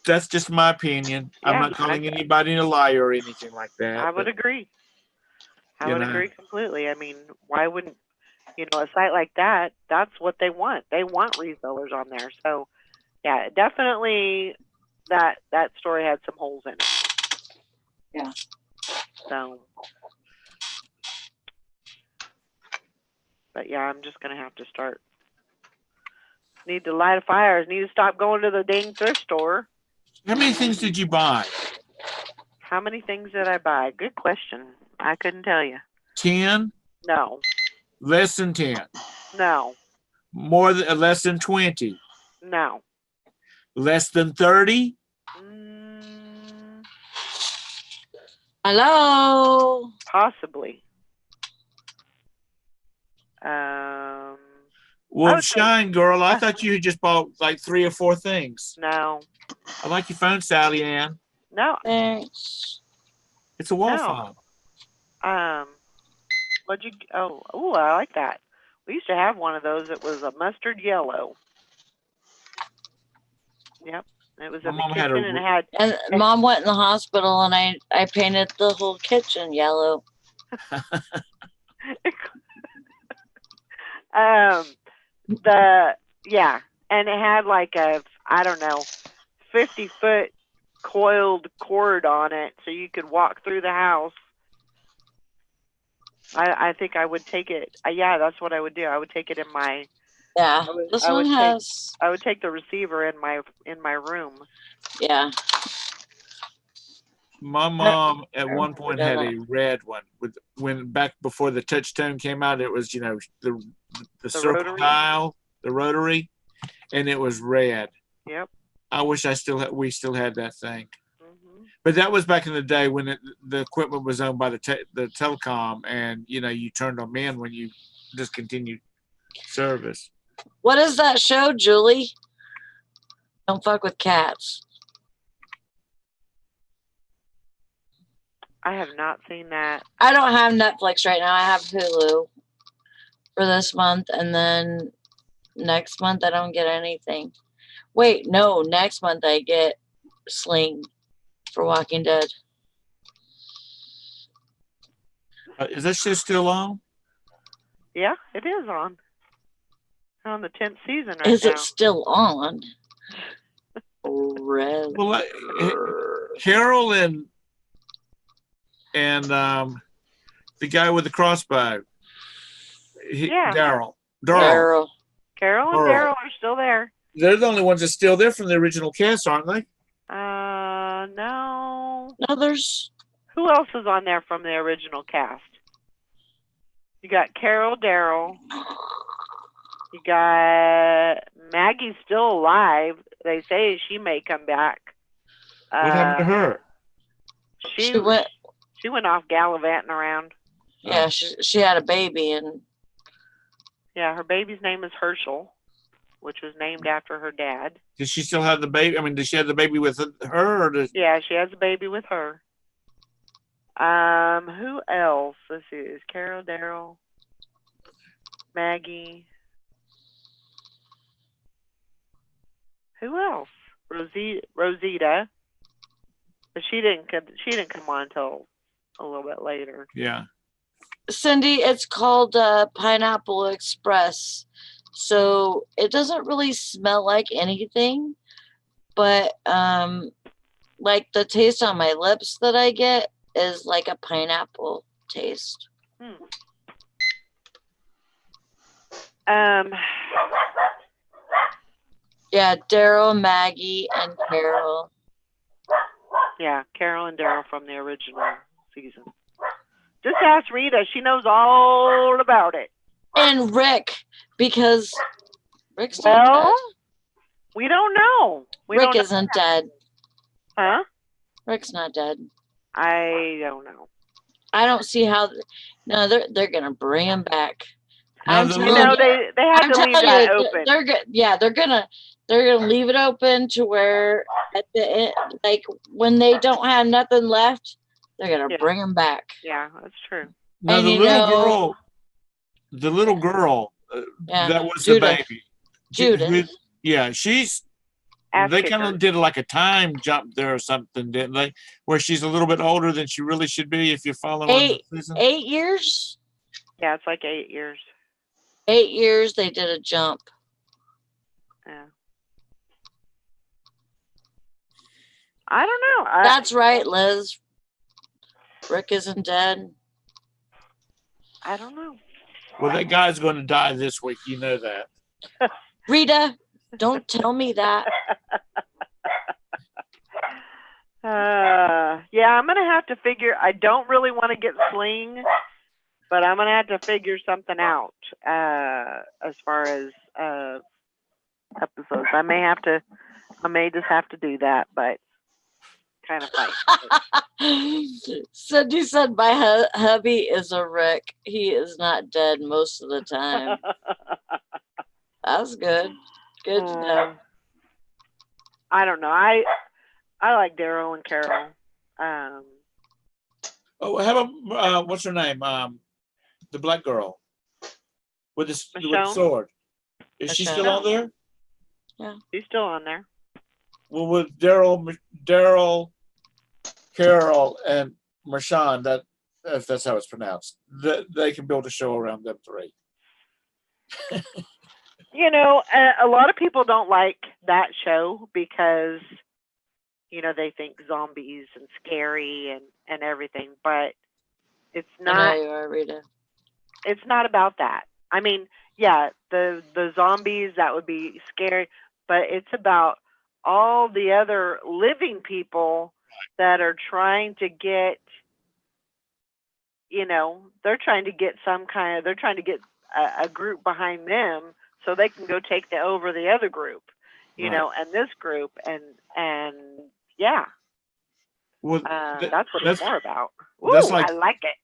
That's just my opinion. I'm Yeah, not calling anybody a liar or anything like that. I would but, agree. I you would know. agree completely. I mean, why wouldn't, you know, a site like that, that's what they want. They want resellers on there. So, yeah, definitely that story had some holes in it. Yeah. So, but yeah, I'm just going to have to start. Need to light a fire. Need to stop going to the dang thrift store. How many things did you buy? How many things did I buy? Good question. I couldn't tell you. 10? No. Less than 10? No. More than less than 20? No. Less than 30? Hello. Possibly. Well, would say- shine, girl. I thought you had just bought like 3 or 4 things. No. I like your phone, Sally Ann. No. Thanks. It's a wall No. phone. What'd you? Oh, I like that. We used to have one of those. It was a mustard yellow. Yep. It was My in the mom had a- kitchen and it had. And Mom went in the hospital, and I painted the whole kitchen yellow. And it had like a, I don't know, 50-foot coiled cord on it, so you could walk through the house. I think I would take it. Yeah, that's what I would do. I would take it in my. Yeah, this I one would has. I would take the receiver in my room. Yeah. My mom at one point had a red one with when back before the touch tone came out. It was, you know, the circle rotary? dial, the rotary, and it was red. Yep. I wish we still had that thing. Hmm. But that was back in the day when the equipment was owned by the telecom, and you know you turned them in when you discontinued service. What is that show, Julie? Don't fuck with cats. I have not seen that. I don't have Netflix right now. I have Hulu for this month, and then next month I don't get anything. Wait, no, next month I get Sling for Walking Dead. Is that shit still on? Yeah, it is on. On the 10th season right Is now. it still on? Red. Well, Carol and the guy with the crossbow. Yeah. Darryl. Daryl. Carol and Earl. Daryl are still there. They're the only ones that's still there from the original cast, aren't they? No. No, there's. Who else is on there from the original cast? You got Carol, Daryl. You got Maggie's still alive. They say she may come back. What happened to her? She went off gallivanting around. Yeah, she had a baby, and Yeah, her baby's name is Herschel. which was named after her dad. Does she still have the baby? I mean, does she have the baby with her, or does? Yeah, she has a baby with her. Who else? Let's see. Is Carol, Daryl, Maggie? Who else? Rosita. But she didn't come on until a little bit later. Yeah. Cindy, it's called Pineapple Express. So it doesn't really smell like anything, but like the taste on my lips that I get is like a pineapple taste. Yeah, Daryl, Maggie, and Carol. Yeah, Carol and Daryl from the original season. Just ask Rita. She knows all about it. And Rick, because Rick's not dead. We don't know. Rick isn't dead. Huh? Rick's not dead. I don't know. I don't see how. No, they're gonna bring him back. Now, I'm the telling little- you, they had I'm to leave telling that you, open. they're good. Yeah, they're gonna leave it open to where at the end, like when they don't have nothing left, they're gonna Yeah. bring him back. Yeah, that's true. Now And the you little know- girl, Yeah, that was Judith. the baby. Judith. Yeah, she's. Ass They kicker. kind of did like a time jump there or something, didn't they? Where she's a little bit older than she really should be if you're following the season. 8 years. Yeah, it's like 8 years. 8 years they did a jump. Yeah. I don't know. That's right, Liz. Rick isn't dead. I don't know. Well, that guy's going to die this week. You know that. Rita, don't tell me that. Yeah, I'm gonna have to figure. I don't really want to get Sling, but I'm gonna have to figure something out as far as episodes. I may just have to do that, but kind of fight. Cindy said my hubby is a Rick. He is not dead most of the time. That's good. Good to know. I don't know. I like Daryl and Carol. Oh, how about what's her name? The black girl with the Michonne? sword. Is she still on there? She's still on there. Well, with Daryl, Carol, and Marshawn, that if that's how it's pronounced, they can build a show around them three. You know, a lot of people don't like that show because, you know, they think zombies and scary and everything, but it's I not. know you are, Rita. It's not about that. I mean, yeah, the zombies, that would be scary, but it's about all the other living people that are trying to get, you know, they're trying to get a group behind them so they can go take over the other group, you Right. know, and this group, and yeah, Well, that's what it's more about. that's Ooh, like- I like it.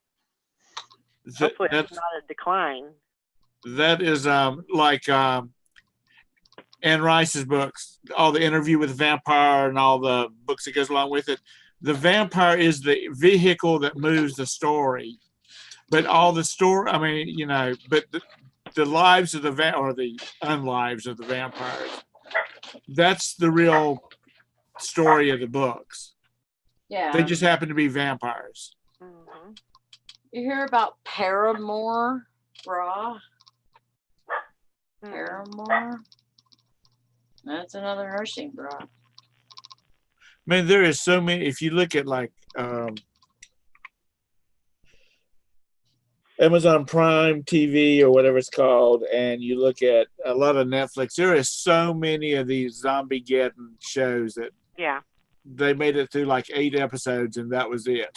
Hopefully it's that's not a decline. that is like Anne Rice's books, all the Interview with the Vampire and all the books that goes along with it. The vampire is the vehicle that moves the story, but all the story. I mean, you know, but the lives of the or the unlives of the vampires. That's the real story of the books. Yeah. They just happen to be vampires. Mm-hmm. You hear about Paramore bra? Mm-hmm. Paramore? That's another nursing bra. I mean, there is so many. If you look at like Amazon Prime TV or whatever it's called, and you look at a lot of Netflix, there is so many of these zombie getting shows that Yeah. they made it through like 8 episodes and that was it.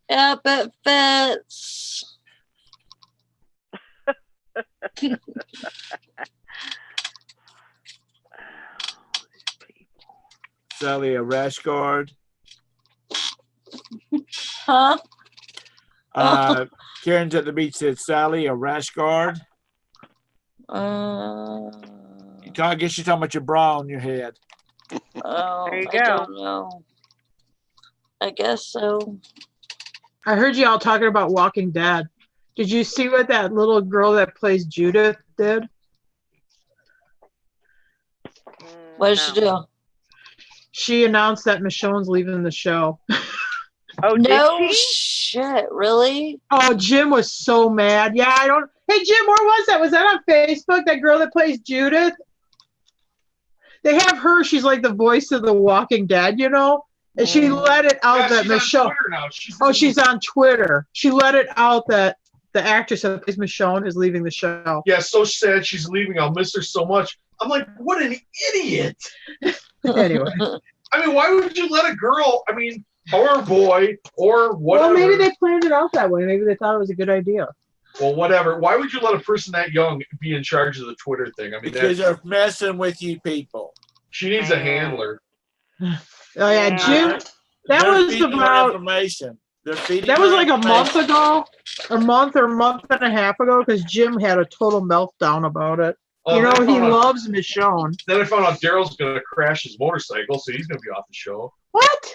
Yep, it fits. Sally, a rash guard. Huh? Karen's at the beach said Sally, a rash guard. Uh, I guess you're talking about your bra on your head. oh, There you I go. don't know. I guess so. I heard you all talking about Walking Dead. Did you see what that little girl that plays Judith did? What did she do? She announced that Michonne's leaving the show. Oh, No did she? shit, really? Oh, Jim was so mad. Yeah, I don't. Hey, Jim, where was that? Was that on Facebook? That girl that plays Judith? They have her. She's like the voice of The Walking Dead, you know? And she let it out that she's on Michonne. Twitter now. She's on Twitter. She let it out that the actress that plays Michonne is leaving the show. Yeah, so sad she's leaving. I'll miss her so much. I'm like, what an idiot. Anyway. I mean, why would you let a girl, I mean, or a boy, or whatever. Well, maybe they planned it out that way. Maybe they thought it was a good idea. Well, whatever. Why would you let a person that young be in charge of the Twitter thing? I mean, Because they're messing with you people. she needs a handler. Oh yeah, Jim. That They're was feeding her about. information. They're feeding That was her like a month information. ago, a month or month and a half ago, because Jim had a total meltdown about it. You know, he loves Michonne. Then I found out Daryl's going to crash his motorcycle, so he's going to be off the show. What?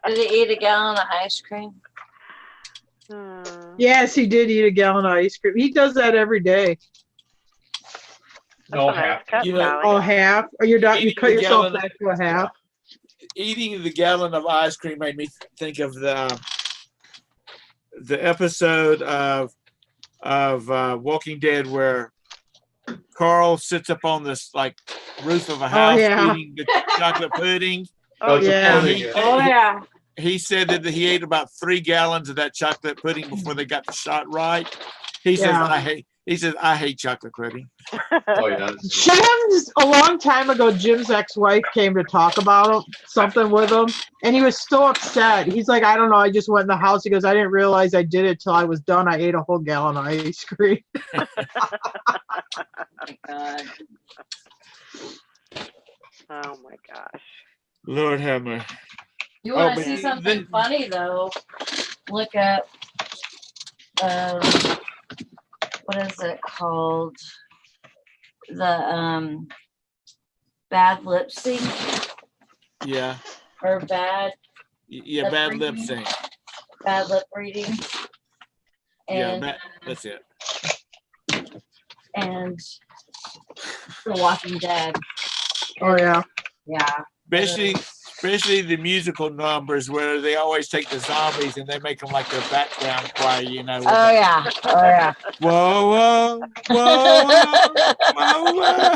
Did he eat a gallon of ice cream? Yes, he did eat a gallon of ice cream. He does that every day. No, That's a nice half. cut, You know- Sally. Oh, half? Or you're done? You Eating cut a yourself gallon- back to a half? Eating the gallon of ice cream made me think of the episode of Walking Dead where Carl sits up on this like roof of a house yeah. eating the chocolate pudding. Oh, it's a yeah. pudding, He- yeah. yeah. He said that he ate about 3 gallons of that chocolate pudding before they got the shot right. He says, Yeah. I hate chocolate pudding. Oh, yeah. Jim's, a long time ago, Jim's ex-wife came to talk about him, something with him, and he was so upset. He's like, I don't know, I just went in the house. He goes, I didn't realize I did it till I was done. I ate a whole gallon of ice cream. Oh my God. Oh my gosh. Lord have mercy. You want to but see something funny though? Look at what is it called? The bad lip sync Yeah. or bad Yeah, Lip bad lip reading? sync. lip reading. And That's it. and The Walking Dead. Oh, yeah. Yeah. Especially the musical numbers where they always take the zombies and they make them like their background choir, you know. with Oh the, yeah. Oh yeah. Whoa, whoa, whoa, whoa,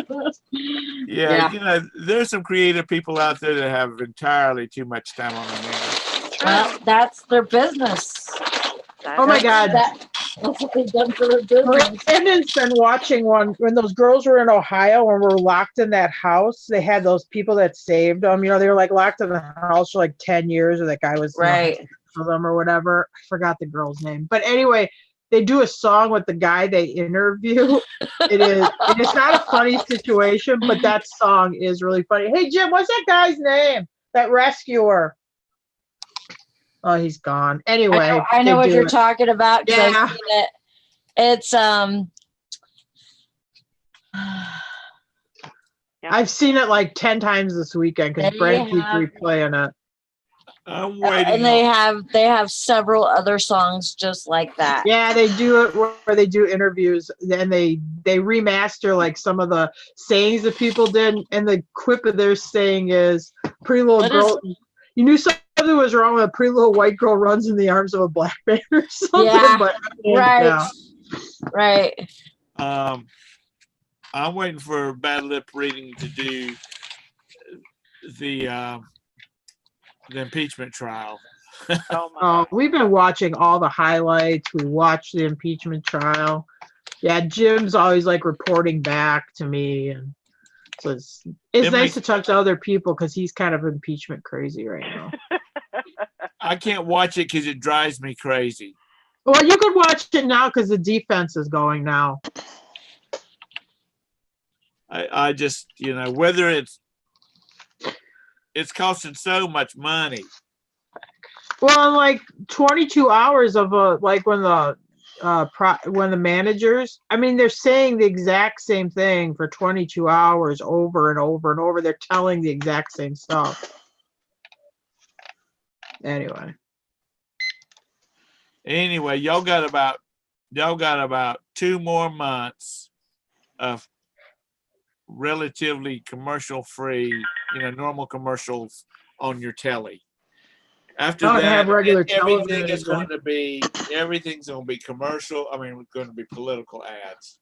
whoa. Yeah, you know, there's some creative people out there that have entirely too much time on their hands. Well, that's their business. Oh, my God. That's what they've done for their business. Brandon's been watching one when those girls were in Ohio and were locked in that house. They had those people that saved them. You know, they were like locked in the house for like 10 years, or that guy was Right. for them or whatever. I forgot the girl's name. But anyway, they do a song with the guy they interview. It's not a funny situation, but that song is really funny. Hey, Jim, what's that guy's name? That rescuer. Oh, he's gone. Anyway. I know they what do you're it. talking about. 'Cause Yeah. I've seen it. It's I've seen it like 10 times this weekend because They Brent keeps have- replaying it. I'm waiting. and they have several other songs just like that. Yeah, they do it where they do interviews and they remaster like some of the sayings that people did. And the quip of their saying is pretty little What girl. You knew something was wrong when a pretty little white girl runs in the arms of a black man or something. Yeah, but Right. yeah. Right. I'm waiting for Bad Lip Reading to do the impeachment trial. Oh my Oh, we've been watching all the highlights. We watched the impeachment trial. Yeah, Jim's always like reporting back to me, and so it's It nice makes- to talk to other people because he's kind of impeachment crazy right now. I can't watch it because it drives me crazy. Well, you could watch it now because the defense is going now. I just, you know, whether it's costing so much money. Well, in like 22 hours of like when the managers, I mean, they're saying the exact same thing for 22 hours over and over and over. They're telling the exact same stuff. Anyway. Anyway, y'all got about 2 more months of relatively commercial free, normal commercials on your telly. After Don't that, have regular everything's television. going to be commercial. I mean, going to be political ads.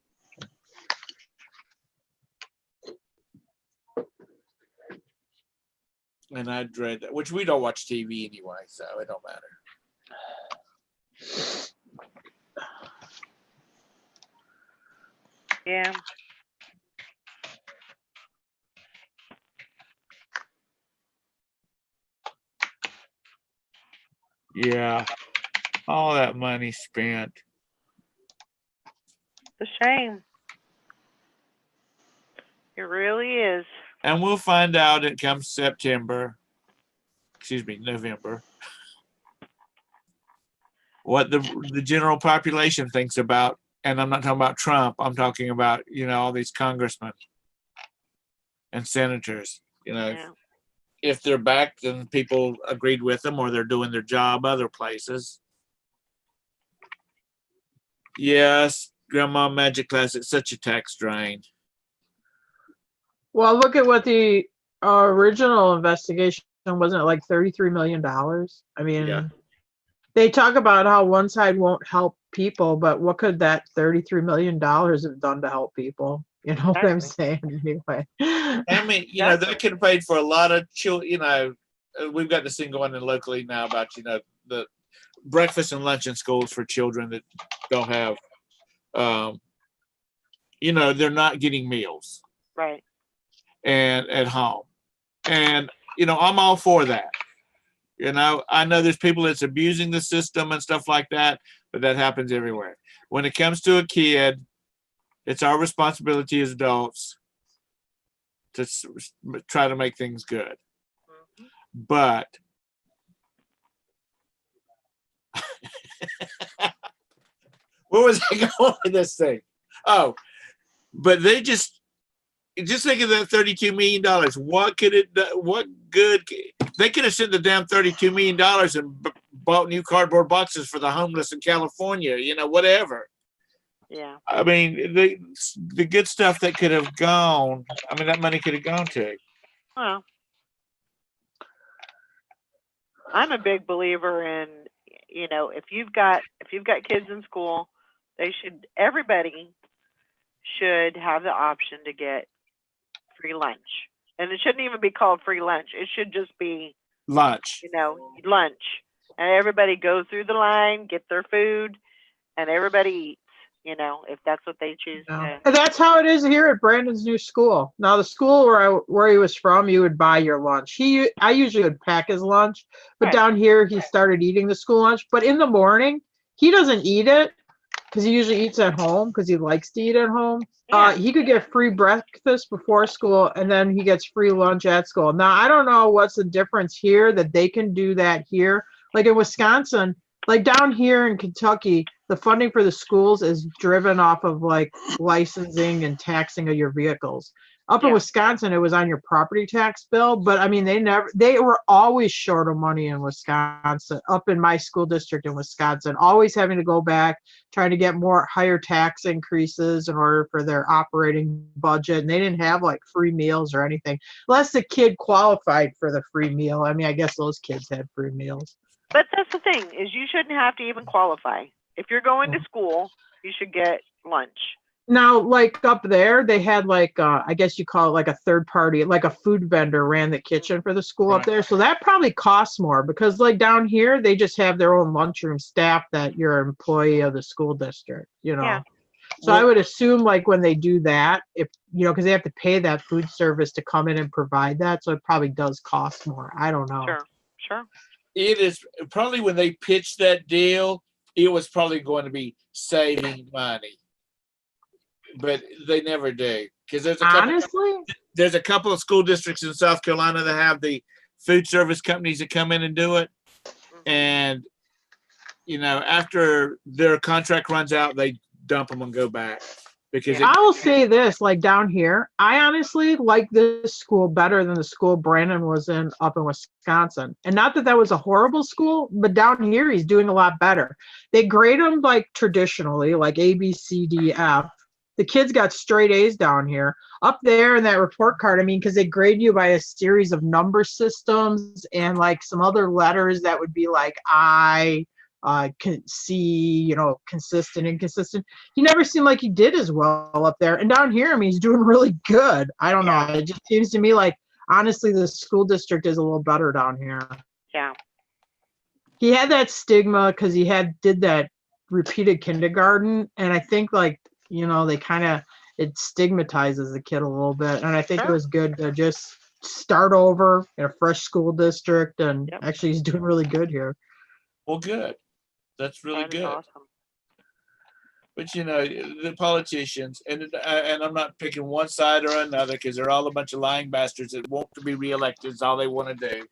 And I dread that, which we don't watch TV anyway, so it don't matter. Yeah. Yeah, all that money spent. It's a shame. It really is. And we'll find out it comes November, what the general population thinks about. And I'm not talking about Trump. I'm talking about, all these congressmen and senators, Yeah. if they're back, then people agreed with them, or they're doing their job other places. Yes, Grandma Magic Classic, such a tax drain. Well, look at what the original investigation wasn't it like $33 million? I mean, Yeah. They talk about how one side won't help people, but what could that $33 million have done to help people? You know what I'm saying? Anyway. I mean, that could have paid for a lot of children. We've got this thing going in locally now about, the breakfast and lunch in schools for children that don't have, they're not getting meals. Right. And at home. And, I'm all for that. I know there's people that's abusing the system and stuff like that, but that happens everywhere. When it comes to a kid, it's our responsibility as adults to try to make things good. Mm-hmm. But where was I going with this thing? Oh, but they just think of that $32 million. What good? They could have sent the damn $32 million and bought new cardboard boxes for the homeless in California, whatever. Yeah. I mean, the good stuff that could have gone, that money could have gone to. Well, I'm a big believer in, if you've got kids in school, everybody should have the option to get free lunch. And it shouldn't even be called free lunch. It should just be lunch. Lunch. And everybody goes through the line, get their food, and everybody eats, if that's what they choose to. And that's how it is here at Brandon's new school. Now, the school where he was from, you would buy your lunch. I usually would pack his lunch, but down here, he started eating the school lunch. But in the morning, he doesn't eat it because he usually eats at home because he likes to eat at home. Yeah. He could get free breakfast before school, and then he gets free lunch at school. Now, I don't know what's the difference here that they can do that here. Like in Wisconsin, like down here in Kentucky, the funding for the schools is driven off of like licensing and taxing of your vehicles. Up in Wisconsin, it was on your property tax bill, but they were always short of money in Wisconsin, up in my school district in Wisconsin, always having to go back, trying to get higher tax increases in order for their operating budget. And they didn't have like free meals or anything, unless the kid qualified for the free meal. I guess those kids had free meals. But that's the thing, is you shouldn't have to even qualify. If you're going to school, you should get lunch. Now, like up there, they had like, I guess you call it like a third party, like a food vendor ran the kitchen for the school up there. So that probably costs more because like down here, they just have their own lunchroom staff that you're an employee of the school district, Yeah. So I would assume like when they do that, if, because they have to pay that food service to come in and provide that. So it probably does cost more. I don't know. Sure. It is probably when they pitched that deal, it was probably going to be saving money. But they never do, because there's a couple of school districts in South Carolina that have the food service companies that come in and do it, And, after their contract runs out, they dump them and go back. Because I will say this, like down here, I honestly like this school better than the school Brandon was in up in Wisconsin. And not that that was a horrible school, but down here he's doing a lot better. They grade them like traditionally, like A, B, C, D, F. The kids got straight A's down here. Up there in that report card, I mean, because they grade you by a series of number systems and like some other letters that would be like I, can see, consistent, inconsistent. He never seemed like he did as well up there. And down here, I mean, he's doing really good. I don't know. It just seems to me like, honestly, the school district is a little better down here. Yeah. He had that stigma because he did that repeated kindergarten. And I think they kind of, it stigmatizes the kid a little bit. And I think it was good to just start over in a fresh school district. And actually, he's doing really good here. Well, good. That's really That is good. awesome. But the politicians, and I'm not picking one side or another because they're all a bunch of lying bastards that want to be reelected. Is all they want to do.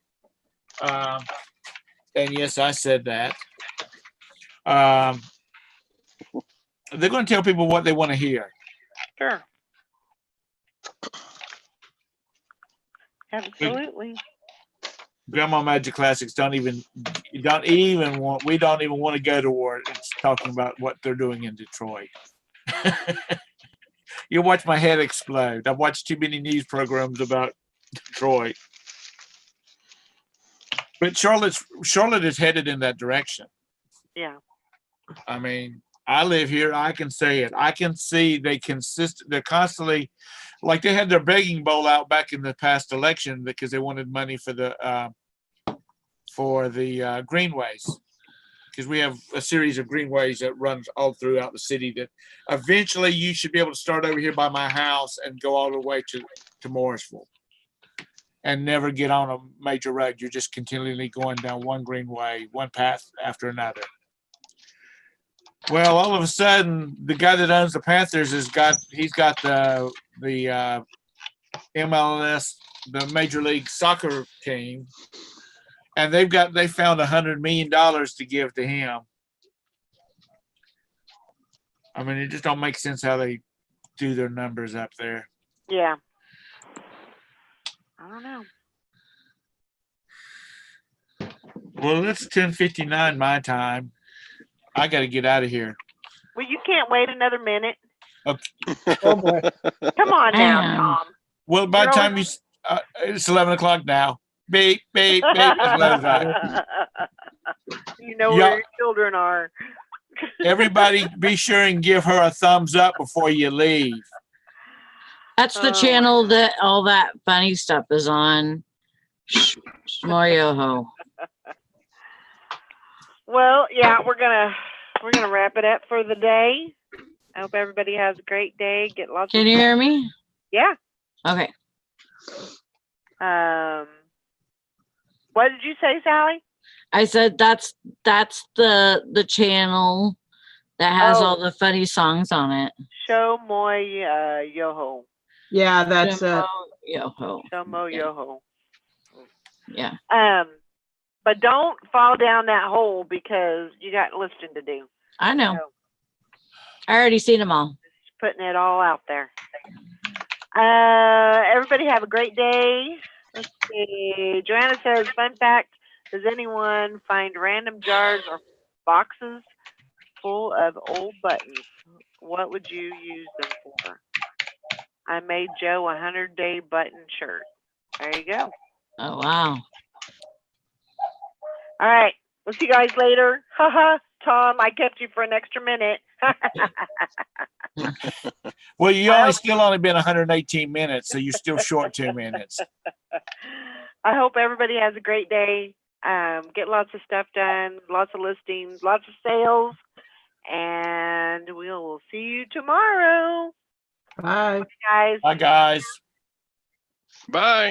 And yes, I said that. They're going to tell people what they want to hear. Sure. Absolutely. Grandma Magic Classics we don't even want to go to war. It's talking about what they're doing in Detroit. You watch my head explode. I've watched too many news programs about Detroit. But Charlotte is headed in that direction. Yeah. I mean, I live here. I can say it. I can see they're constantly, like they had their begging bowl out back in the past election because they wanted money for the greenways, because we have a series of greenways that runs all throughout the city that eventually you should be able to start over here by my house and go all the way to Morrisville and never get on a major road. You're just continually going down one greenway, one path after another. Well, all of a sudden, the guy that owns the Panthers he's got the MLS, the Major League Soccer team, and they found $100 million to give to him. I mean, it just don't make sense how they do their numbers up there. Yeah. I don't know. Well, it's 10:59 my time. I got to get out of here. Well, you can't wait another minute. Okay. Oh boy. Come on now, Tom. Well, by the time it's 11 o'clock now. Beep, beep, beep. You know where your children are. Everybody be sure and give her a thumbs up before you leave. That's the channel that all that funny stuff is on. Shmoyoho. Well, yeah, we're gonna wrap it up for the day. I hope everybody has a great day. Get lots. Can you hear me? Yeah. Okay. What did you say, Sally? I said that's the channel that has all the funny songs on it. Show Moi Yoho. Yeah, that's Yoho. Show Mo Yoho. Yeah. But don't fall down that hole because you got listing to do. I know. So, I already seen them all. just putting it all out there. Everybody have a great day. Let's see. Joanna says, fun fact, does anyone find random jars or boxes full of old buttons? What would you use them for? I made Joe a 100-day button shirt. There you go. Oh, wow. All right. We'll see you guys later. Haha. Tom, I kept you for an extra minute. Well, still only been 118 minutes, so you're still short 2 minutes. I hope everybody has a great day. Get lots of stuff done, lots of listings, lots of sales, and we will see you tomorrow. Bye. Bye, guys. Bye, guys. Bye.